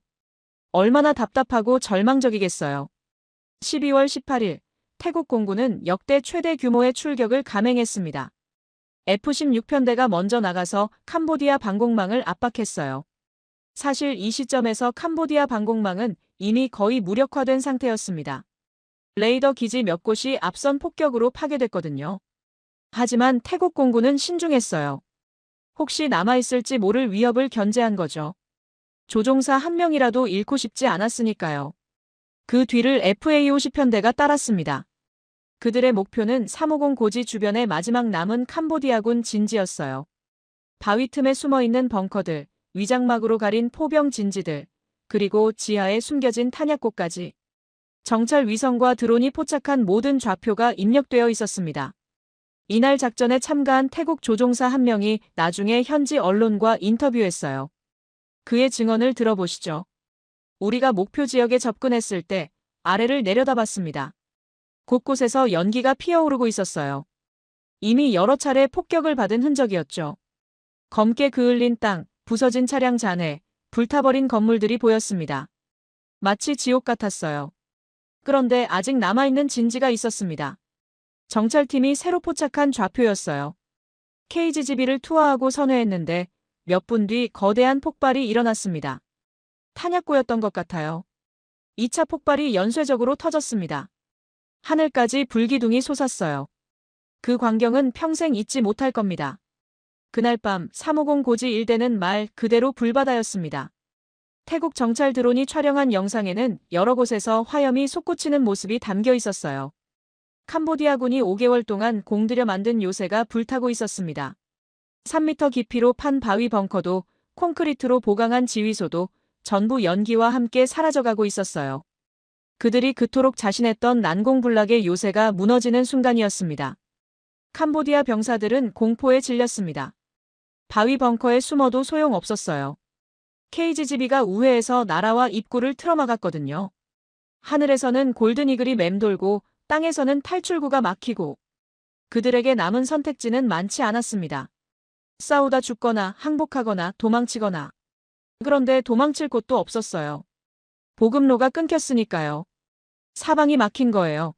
얼마나 답답하고 절망적이겠어요. 12월 18일 태국 공군은 역대 최대 규모의 출격을 감행했습니다. F-16 편대가 먼저 나가서 캄보디아 방공망을 압박했어요. 사실 이 시점에서 캄보디아 방공망은 이미 거의 무력화된 상태였습니다. 레이더 기지 몇 곳이 앞선 폭격으로 파괴됐거든요. 하지만 태국 공군은 신중했어요. 혹시 남아있을지 모를 위협을 견제한 거죠. 조종사 한 명이라도 잃고 싶지 않았으니까요. 그 뒤를 FA-50 편대가 따랐습니다. 그들의 목표는 350 고지 주변의 마지막 남은 캄보디아군 진지였어요. 바위 틈에 숨어있는 벙커들, 위장막으로 가린 포병 진지들, 그리고 지하에 숨겨진 탄약고까지. 정찰 위성과 드론이 포착한 모든 좌표가 입력되어 있었습니다. 이날 작전에 참가한 태국 조종사 한 명이 나중에 현지 언론과 인터뷰했어요. 그의 증언을 들어보시죠. 우리가 목표 지역에 접근했을 때 아래를 내려다봤습니다. 곳곳에서 연기가 피어오르고 있었어요. 이미 여러 차례 폭격을 받은 흔적이었죠. 검게 그을린 땅, 부서진 차량 잔해, 불타버린 건물들이 보였습니다. 마치 지옥 같았어요. 그런데 아직 남아있는 진지가 있었습니다. 정찰팀이 새로 포착한 좌표였어요. KGGB를 투하하고 선회했는데 몇 분 뒤 거대한 폭발이 일어났습니다. 탄약고였던 것 같아요. 2차 폭발이 연쇄적으로 터졌습니다. 하늘까지 불기둥이 솟았어요. 그 광경은 평생 잊지 못할 겁니다. 그날 밤 350 고지 일대는 말 그대로 불바다였습니다. 태국 정찰 드론이 촬영한 영상에는 여러 곳에서 화염이 솟구치는 모습이 담겨 있었어요. 캄보디아군이 5개월 동안 공들여 만든 요새가 불타고 있었습니다. 3m 깊이로 판 바위 벙커도 콘크리트로 보강한 지휘소도 전부 연기와 함께 사라져가고 있었어요. 그들이 그토록 자신했던 난공불락의 요새가 무너지는 순간이었습니다. 캄보디아 병사들은 공포에 질렸습니다. 바위 벙커에 숨어도 소용없었어요. KGB가 우회해서 나라와 입구를 틀어막았거든요. 하늘에서는 골든이글이 맴돌고 땅에서는 탈출구가 막히고 그들에게 남은 선택지는 많지 않았습니다. 싸우다 죽거나 항복하거나 도망치거나. 그런데 도망칠 곳도 없었어요. 보급로가 끊겼으니까요. 사방이 막힌 거예요.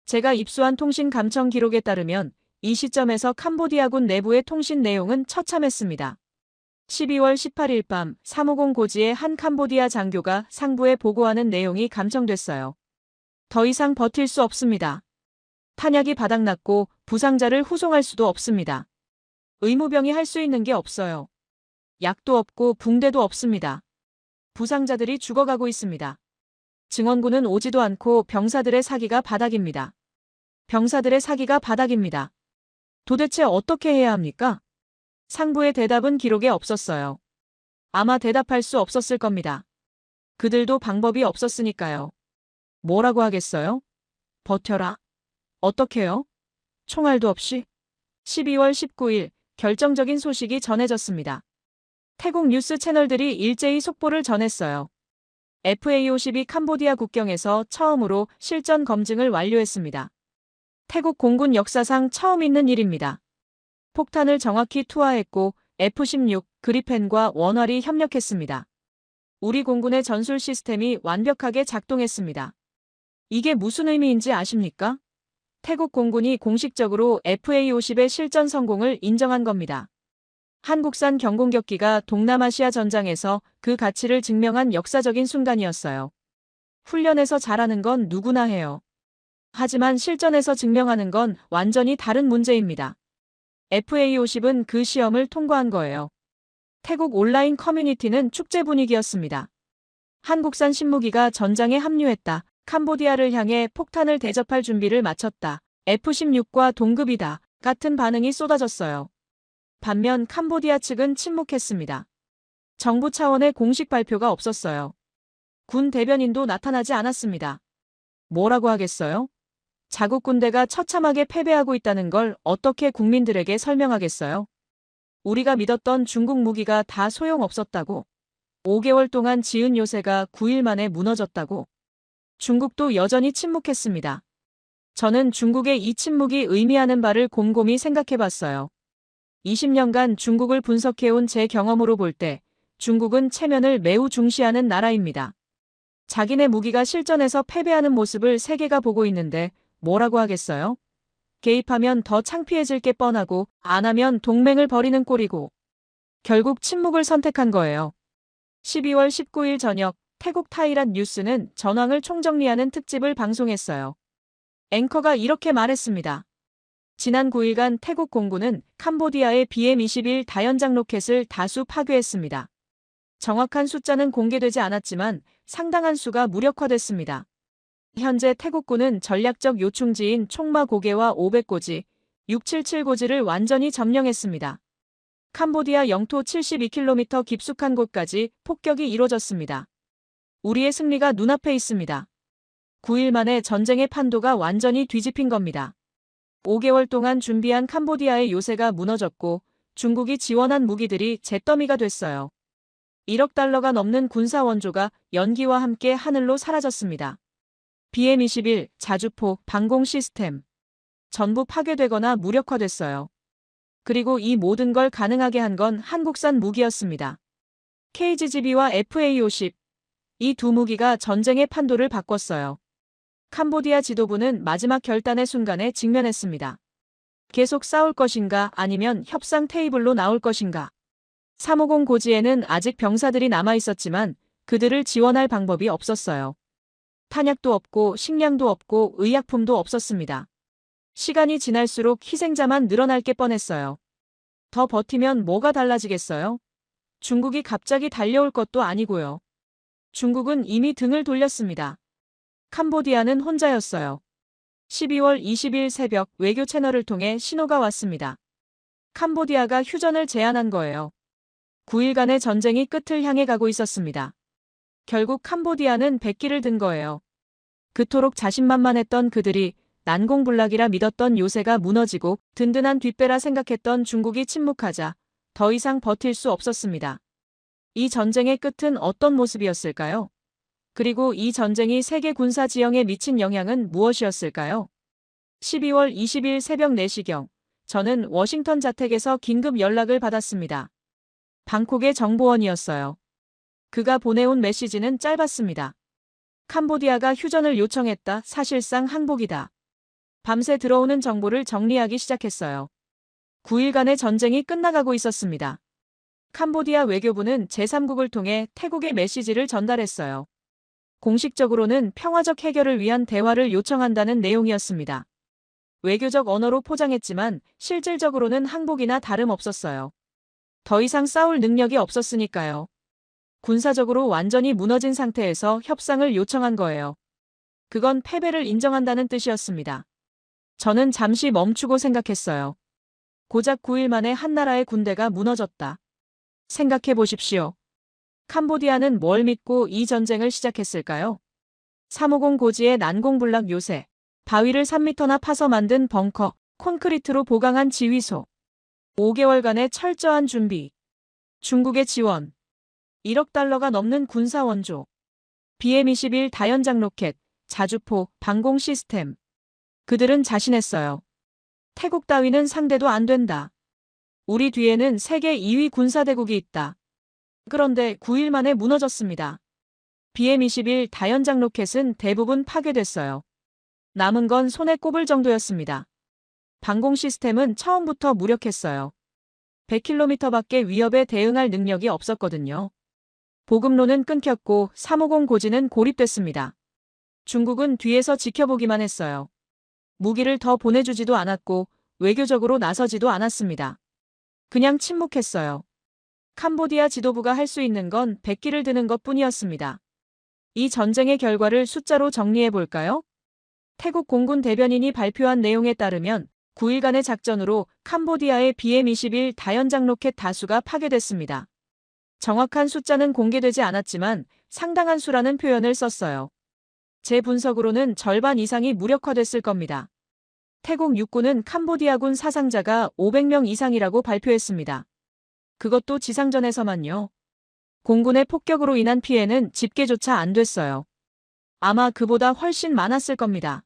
제가 입수한 통신 감청 기록에 따르면 이 시점에서 캄보디아군 내부의 통신 내용은 처참했습니다. 12월 18일 밤 350 고지의 한 캄보디아 장교가 상부에 보고하는 내용이 감청됐어요. 더 이상 버틸 수 없습니다. 탄약이 바닥났고 부상자를 후송할 수도 없습니다. 의무병이 할 수 있는 게 없어요. 약도 없고 붕대도 없습니다. 부상자들이 죽어가고 있습니다. 증원군은 오지도 않고 병사들의 사기가 바닥입니다. 병사들의 사기가 바닥입니다. 도대체 어떻게 해야 합니까? 상부의 대답은 기록에 없었어요. 아마 대답할 수 없었을 겁니다. 그들도 방법이 없었으니까요. 뭐라고 하겠어요? 버텨라. 어떻게요? 총알도 없이? 12월 19일 결정적인 소식이 전해졌습니다. 태국 뉴스 채널들이 일제히 속보를 전했어요. FA-50이 캄보디아 국경에서 처음으로 실전 검증을 완료했습니다. 태국 공군 역사상 처음 있는 일입니다. 폭탄을 정확히 투하했고 F-16 그리펜과 원활히 협력했습니다. 우리 공군의 전술 시스템이 완벽하게 작동했습니다. 이게 무슨 의미인지 아십니까? 태국 공군이 공식적으로 FA-50의 실전 성공을 인정한 겁니다. 한국산 경공격기가 동남아시아 전장에서 그 가치를 증명한 역사적인 순간이었어요. 훈련에서 잘하는 건 누구나 해요. 하지만 실전에서 증명하는 건 완전히 다른 문제입니다. FA-50은 그 시험을 통과한 거예요. 태국 온라인 커뮤니티는 축제 분위기였습니다. 한국산 신무기가 전장에 합류했다. 캄보디아를 향해 폭탄을 대접할 준비를 마쳤다. F-16과 동급이다. 같은 반응이 쏟아졌어요. 반면 캄보디아 측은 침묵했습니다. 정부 차원의 공식 발표가 없었어요. 군 대변인도 나타나지 않았습니다. 뭐라고 하겠어요? 자국 군대가 처참하게 패배하고 있다는 걸 어떻게 국민들에게 설명하겠어요? 우리가 믿었던 중국 무기가 다 소용없었다고. 5개월 동안 지은 요새가 9일 만에 무너졌다고. 중국도 여전히 침묵했습니다. 저는 중국의 이 침묵이 의미하는 바를 곰곰이 생각해봤어요. 20년간 중국을 분석해온 제 경험으로 볼 때 중국은 체면을 매우 중시하는 나라입니다. 자기네 무기가 실전에서 패배하는 모습을 세계가 보고 있는데 뭐라고 하겠어요? 개입하면 더 창피해질 게 뻔하고 안 하면 동맹을 벌이는 꼴이고 결국 침묵을 선택한 거예요. 12월 19일 저녁 태국 타이란 뉴스는 전황을 총정리하는 특집을 방송했어요. 앵커가 이렇게 말했습니다. 지난 9일간 태국 공군은 캄보디아의 BM-21 다연장 로켓을 다수 파괴했습니다. 정확한 숫자는 공개되지 않았지만 상당한 수가 무력화됐습니다. 현재 태국군은 전략적 요충지인 총마 고개와 500고지, 677고지를 완전히 점령했습니다. 캄보디아 영토 72km 깊숙한 곳까지 폭격이 이뤄졌습니다. 우리의 승리가 눈앞에 있습니다. 9일 만에 전쟁의 판도가 완전히 뒤집힌 겁니다. 5개월 동안 준비한 캄보디아의 요새가 무너졌고 중국이 지원한 무기들이 잿더미가 됐어요. 1억 달러가 넘는 군사 원조가 연기와 함께 하늘로 사라졌습니다. BM-21, 자주포, 방공 시스템 전부 파괴되거나 무력화됐어요. 그리고 이 모든 걸 가능하게 한 건 한국산 무기였습니다. KGB와 FA-50 이 두 무기가 전쟁의 판도를 바꿨어요. 캄보디아 지도부는 마지막 결단의 순간에 직면했습니다. 계속 싸울 것인가 아니면 협상 테이블로 나올 것인가. 350 고지에는 아직 병사들이 남아있었지만 그들을 지원할 방법이 없었어요. 탄약도 없고 식량도 없고 의약품도 없었습니다. 시간이 지날수록 희생자만 늘어날 게 뻔했어요. 더 버티면 뭐가 달라지겠어요? 중국이 갑자기 달려올 것도 아니고요. 중국은 이미 등을 돌렸습니다. 캄보디아는 혼자였어요. 12월 20일 새벽 외교 채널을 통해 신호가 왔습니다. 캄보디아가 휴전을 제안한 거예요. 9일간의 전쟁이 끝을 향해 가고 있었습니다. 결국 캄보디아는 백기를 든 거예요. 그토록 자신만만했던 그들이 난공불락이라 믿었던 요새가 무너지고 든든한 뒷배라 생각했던 중국이 침묵하자 더 이상 버틸 수 없었습니다. 이 전쟁의 끝은 어떤 모습이었을까요? 그리고 이 전쟁이 세계 군사 지형에 미친 영향은 무엇이었을까요? 12월 20일 새벽 4시경, 저는 워싱턴 자택에서 긴급 연락을 받았습니다. 방콕의 정보원이었어요. 그가 보내온 메시지는 짧았습니다. 캄보디아가 휴전을 요청했다. 사실상 항복이다. 밤새 들어오는 정보를 정리하기 시작했어요. 9일간의 전쟁이 끝나가고 있었습니다. 캄보디아 외교부는 제3국을 통해 태국의 메시지를 전달했어요. 공식적으로는 평화적 해결을 위한 대화를 요청한다는 내용이었습니다. 외교적 언어로 포장했지만 실질적으로는 항복이나 다름없었어요. 더 이상 싸울 능력이 없었으니까요. 군사적으로 완전히 무너진 상태에서 협상을 요청한 거예요. 그건 패배를 인정한다는 뜻이었습니다. 저는 잠시 멈추고 생각했어요. 고작 9일 만에 한 나라의 군대가 무너졌다. 생각해 보십시오. 캄보디아는 뭘 믿고 이 전쟁을 시작했을까요? 350 고지의 난공불락 요새, 바위를 3m나 파서 만든 벙커, 콘크리트로 보강한 지휘소, 5개월간의 철저한 준비, 중국의 지원, 1억 달러가 넘는 군사 원조, BM-21 다연장 로켓, 자주포, 방공 시스템. 그들은 자신했어요. 태국 따위는 상대도 안 된다. 우리 뒤에는 세계 2위 군사대국이 있다. 그런데 9일 만에 무너졌습니다. BM-21 다연장 로켓은 대부분 파괴됐어요. 남은 건 손에 꼽을 정도였습니다. 방공 시스템은 처음부터 무력했어요. 100km밖에 위협에 대응할 능력이 없었거든요. 보급로는 끊겼고 350 고지는 고립됐습니다. 중국은 뒤에서 지켜보기만 했어요. 무기를 더 보내주지도 않았고 외교적으로 나서지도 않았습니다. 그냥 침묵했어요. 캄보디아 지도부가 할 수 있는 건 백기를 드는 것뿐이었습니다. 이 전쟁의 결과를 숫자로 정리해 볼까요? 태국 공군 대변인이 발표한 내용에 따르면 9일간의 작전으로 캄보디아의 BM-21 다연장 로켓 다수가 파괴됐습니다. 정확한 숫자는 공개되지 않았지만 상당한 수라는 표현을 썼어요. 제 분석으로는 절반 이상이 무력화됐을 겁니다. 태국 육군은 캄보디아군 사상자가 500명 이상이라고 발표했습니다. 그것도 지상전에서만요. 공군의 폭격으로 인한 피해는 집계조차 안 됐어요. 아마 그보다 훨씬 많았을 겁니다.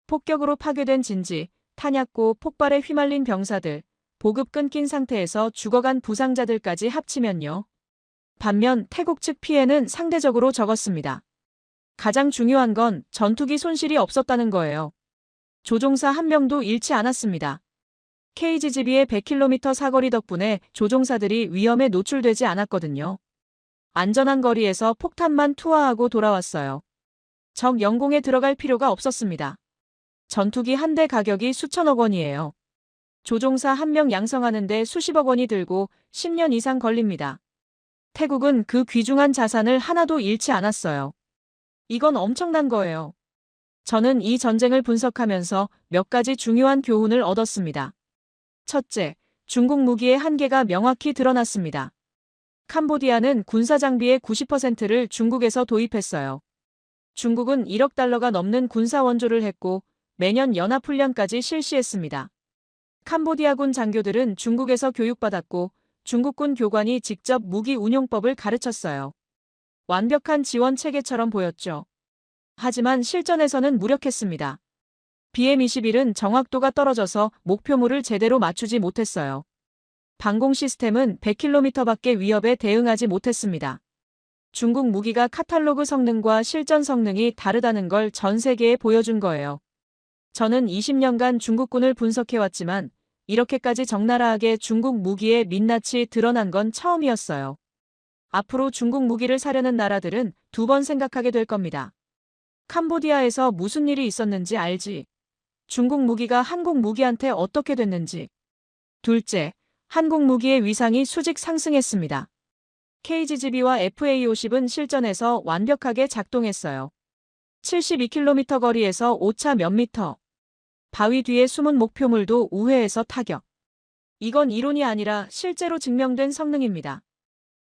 폭격으로 파괴된 진지, 탄약고, 폭발에 휘말린 병사들, 보급 끊긴 상태에서 죽어간 부상자들까지 합치면요. 반면 태국 측 피해는 상대적으로 적었습니다. 가장 중요한 건 전투기 손실이 없었다는 거예요. 조종사 한 명도 잃지 않았습니다. KGGB의 100km 사거리 덕분에 조종사들이 위험에 노출되지 않았거든요. 안전한 거리에서 폭탄만 투하하고 돌아왔어요. 적 영공에 들어갈 필요가 없었습니다. 전투기 한 대 가격이 수천억 원이에요. 조종사 한 명 양성하는데 수십억 원이 들고 10년 이상 걸립니다. 태국은 그 귀중한 자산을 하나도 잃지 않았어요. 이건 엄청난 거예요. 저는 이 전쟁을 분석하면서 몇 가지 중요한 교훈을 얻었습니다. 첫째, 중국 무기의 한계가 명확히 드러났습니다. 캄보디아는 군사 장비의 90%를 중국에서 도입했어요. 중국은 1억 달러가 넘는 군사 원조를 했고 매년 연합훈련까지 실시했습니다. 캄보디아군 장교들은 중국에서 교육받았고 중국군 교관이 직접 무기 운용법을 가르쳤어요. 완벽한 지원 체계처럼 보였죠. 하지만 실전에서는 무력했습니다. BM-21은 정확도가 떨어져서 목표물을 제대로 맞추지 못했어요. 방공 시스템은 100km밖에 위협에 대응하지 못했습니다. 중국 무기가 카탈로그 성능과 실전 성능이 다르다는 걸 전 세계에 보여준 거예요. 저는 20년간 중국군을 분석해왔지만 이렇게까지 적나라하게 중국 무기의 민낯이 드러난 건 처음이었어요. 앞으로 중국 무기를 사려는 나라들은 두 번 생각하게 될 겁니다. 캄보디아에서 무슨 일이 있었는지 알지? 중국 무기가 한국 무기한테 어떻게 됐는지. 둘째, 한국 무기의 위상이 수직 상승했습니다. KGGB와 FA-50은 실전에서 완벽하게 작동했어요. 72km 거리에서 오차 몇 미터. 바위 뒤에 숨은 목표물도 우회해서 타격. 이건 이론이 아니라 실제로 증명된 성능입니다.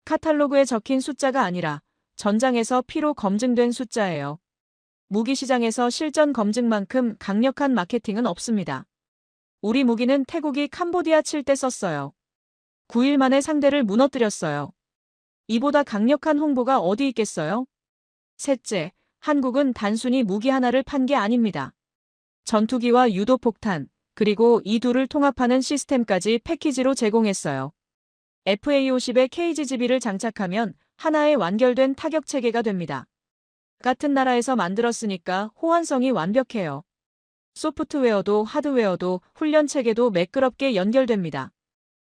카탈로그에 적힌 숫자가 아니라 전장에서 피로 검증된 숫자예요. 무기 시장에서 실전 검증만큼 강력한 마케팅은 없습니다. 우리 무기는 태국이 캄보디아 칠 때 썼어요. 9일 만에 상대를 무너뜨렸어요. 이보다 강력한 홍보가 어디 있겠어요? 셋째, 한국은 단순히 무기 하나를 판 게 아닙니다. 전투기와 유도폭탄, 그리고 이 둘을 통합하는 시스템까지 패키지로 제공했어요. FA-50에 KGGB를 장착하면 하나의 완결된 타격 체계가 됩니다. 같은 나라에서 만들었으니까 호환성이 완벽해요. 소프트웨어도 하드웨어도 훈련 체계도 매끄럽게 연결됩니다.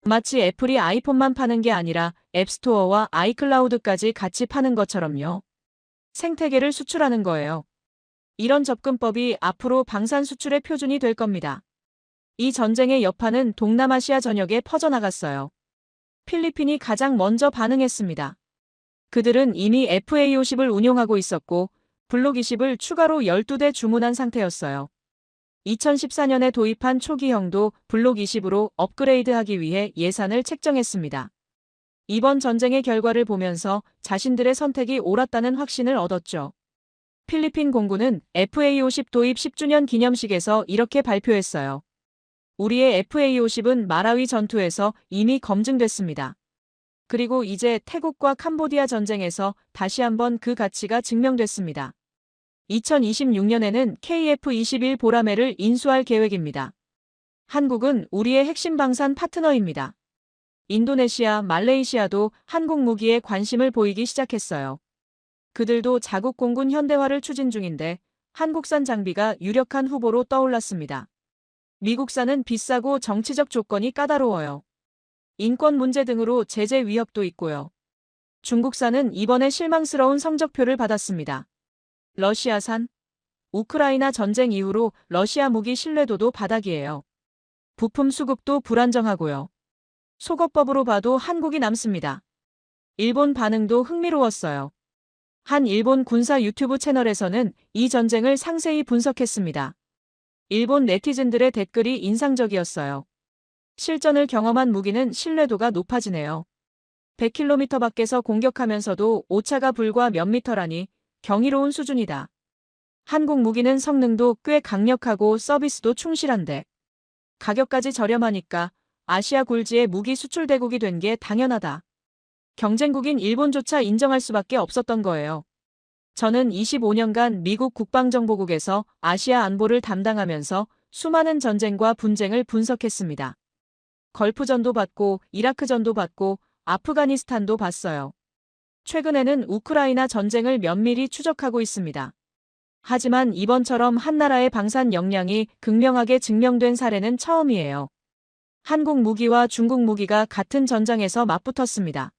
마치 애플이 아이폰만 파는 게 아니라 앱스토어와 아이클라우드까지 같이 파는 것처럼요. 생태계를 수출하는 거예요. 이런 접근법이 앞으로 방산 수출의 표준이 될 겁니다. 이 전쟁의 여파는 동남아시아 전역에 퍼져나갔어요. 필리핀이 가장 먼저 반응했습니다. 그들은 이미 FA-50을 운용하고 있었고 블록 20을 추가로 12대 주문한 상태였어요. 2014년에 도입한 초기형도 블록 20으로 업그레이드하기 위해 예산을 책정했습니다. 이번 전쟁의 결과를 보면서 자신들의 선택이 옳았다는 확신을 얻었죠. 필리핀 공군은 FA-50 도입 10주년 기념식에서 이렇게 발표했어요. 우리의 FA-50은 마라위 전투에서 이미 검증됐습니다. 그리고 이제 태국과 캄보디아 전쟁에서 다시 한번 그 가치가 증명됐습니다. 2026년에는 KF-21 보라매를 인수할 계획입니다. 한국은 우리의 핵심 방산 파트너입니다. 인도네시아, 말레이시아도 한국 무기에 관심을 보이기 시작했어요. 그들도 자국 공군 현대화를 추진 중인데 한국산 장비가 유력한 후보로 떠올랐습니다. 미국산은 비싸고 정치적 조건이 까다로워요. 인권 문제 등으로 제재 위협도 있고요. 중국산은 이번에 실망스러운 성적표를 받았습니다. 러시아산, 우크라이나 전쟁 이후로 러시아 무기 신뢰도도 바닥이에요. 부품 수급도 불안정하고요. 속어법으로 봐도 한국이 남습니다. 일본 반응도 흥미로웠어요. 한 일본 군사 유튜브 채널에서는 이 전쟁을 상세히 분석했습니다. 일본 네티즌들의 댓글이 인상적이었어요. 실전을 경험한 무기는 신뢰도가 높아지네요. 100km 밖에서 공격하면서도 오차가 불과 몇 미터라니 경이로운 수준이다. 한국 무기는 성능도 꽤 강력하고 서비스도 충실한데 가격까지 저렴하니까 아시아 굴지의 무기 수출 대국이 된 게 당연하다. 경쟁국인 일본조차 인정할 수밖에 없었던 거예요. 저는 25년간 미국 국방정보국에서 아시아 안보를 담당하면서 수많은 전쟁과 분쟁을 분석했습니다. 걸프전도 봤고 이라크전도 봤고 아프가니스탄도 봤어요. 최근에는 우크라이나 전쟁을 면밀히 추적하고 있습니다. 하지만 이번처럼 한 나라의 방산 역량이 극명하게 증명된 사례는 처음이에요. 한국 무기와 중국 무기가 같은 전장에서 맞붙었습니다.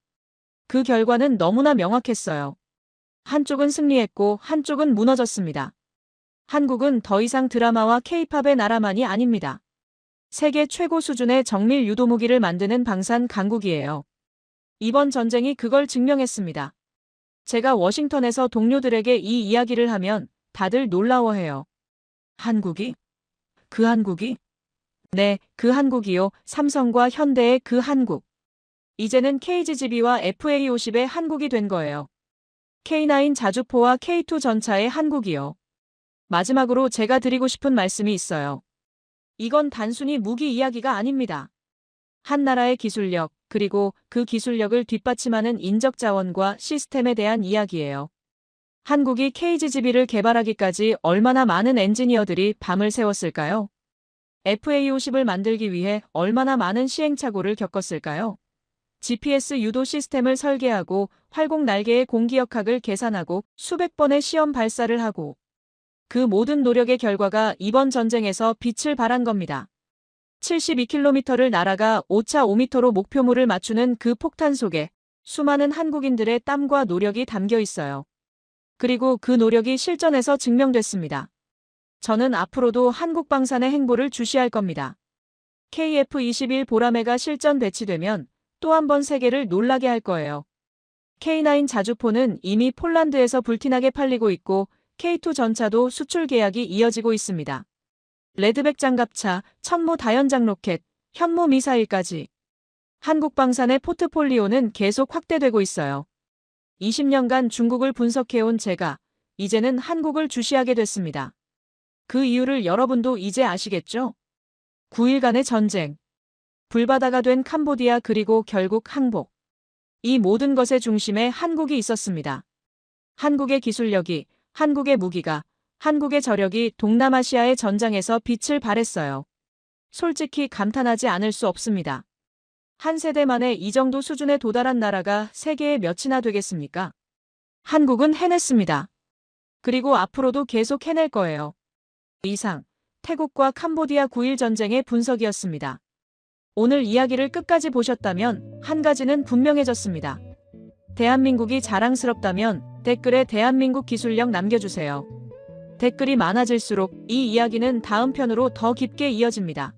그 결과는 너무나 명확했어요. 한쪽은 승리했고 한쪽은 무너졌습니다. 한국은 더 이상 드라마와 케이팝의 나라만이 아닙니다. 세계 최고 수준의 정밀 유도무기를 만드는 방산 강국이에요. 이번 전쟁이 그걸 증명했습니다. 제가 워싱턴에서 동료들에게 이 이야기를 하면 다들 놀라워해요. 한국이? 그 한국이? 네, 그 한국이요. 삼성과 현대의 그 한국. 이제는 KGGB와 FA-50의 한국이 된 거예요. K9 자주포와 K2 전차의 한국이요. 마지막으로 제가 드리고 싶은 말씀이 있어요. 이건 단순히 무기 이야기가 아닙니다. 한 나라의 기술력, 그리고 그 기술력을 뒷받침하는 인적 자원과 시스템에 대한 이야기예요. 한국이 KGGB를 개발하기까지 얼마나 많은 엔지니어들이 밤을 새웠을까요? FA-50을 만들기 위해 얼마나 많은 시행착오를 겪었을까요? GPS 유도 시스템을 설계하고 활공 날개의 공기역학을 계산하고 수백 번의 시험 발사를 하고 그 모든 노력의 결과가 이번 전쟁에서 빛을 발한 겁니다. 72km를 날아가 오차 5m로 목표물을 맞추는 그 폭탄 속에 수많은 한국인들의 땀과 노력이 담겨 있어요. 그리고 그 노력이 실전에서 증명됐습니다. 저는 앞으로도 한국 방산의 행보를 주시할 겁니다. KF-21 보라매가 실전 배치되면 또 한 번 세계를 놀라게 할 거예요. K9 자주포는 이미 폴란드에서 불티나게 팔리고 있고 K2 전차도 수출 계약이 이어지고 있습니다. 레드백 장갑차, 천무 다연장 로켓, 현무 미사일까지 한국 방산의 포트폴리오는 계속 확대되고 있어요. 20년간 중국을 분석해온 제가 이제는 한국을 주시하게 됐습니다. 그 이유를 여러분도 이제 아시겠죠? 9일간의 전쟁, 불바다가 된 캄보디아 그리고 결국 항복. 이 모든 것의 중심에 한국이 있었습니다. 한국의 기술력이, 한국의 무기가, 한국의 저력이 동남아시아의 전장에서 빛을 발했어요. 솔직히 감탄하지 않을 수 없습니다. 한 세대 만에 이 정도 수준에 도달한 나라가 세계에 몇이나 되겠습니까? 한국은 해냈습니다. 그리고 앞으로도 계속 해낼 거예요. 이상, 태국과 캄보디아 9.1 전쟁의 분석이었습니다. 오늘 이야기를 끝까지 보셨다면 한 가지는 분명해졌습니다. 대한민국이 자랑스럽다면 댓글에 대한민국 기술력 남겨주세요. 댓글이 많아질수록 이 이야기는 다음 편으로 더 깊게 이어집니다.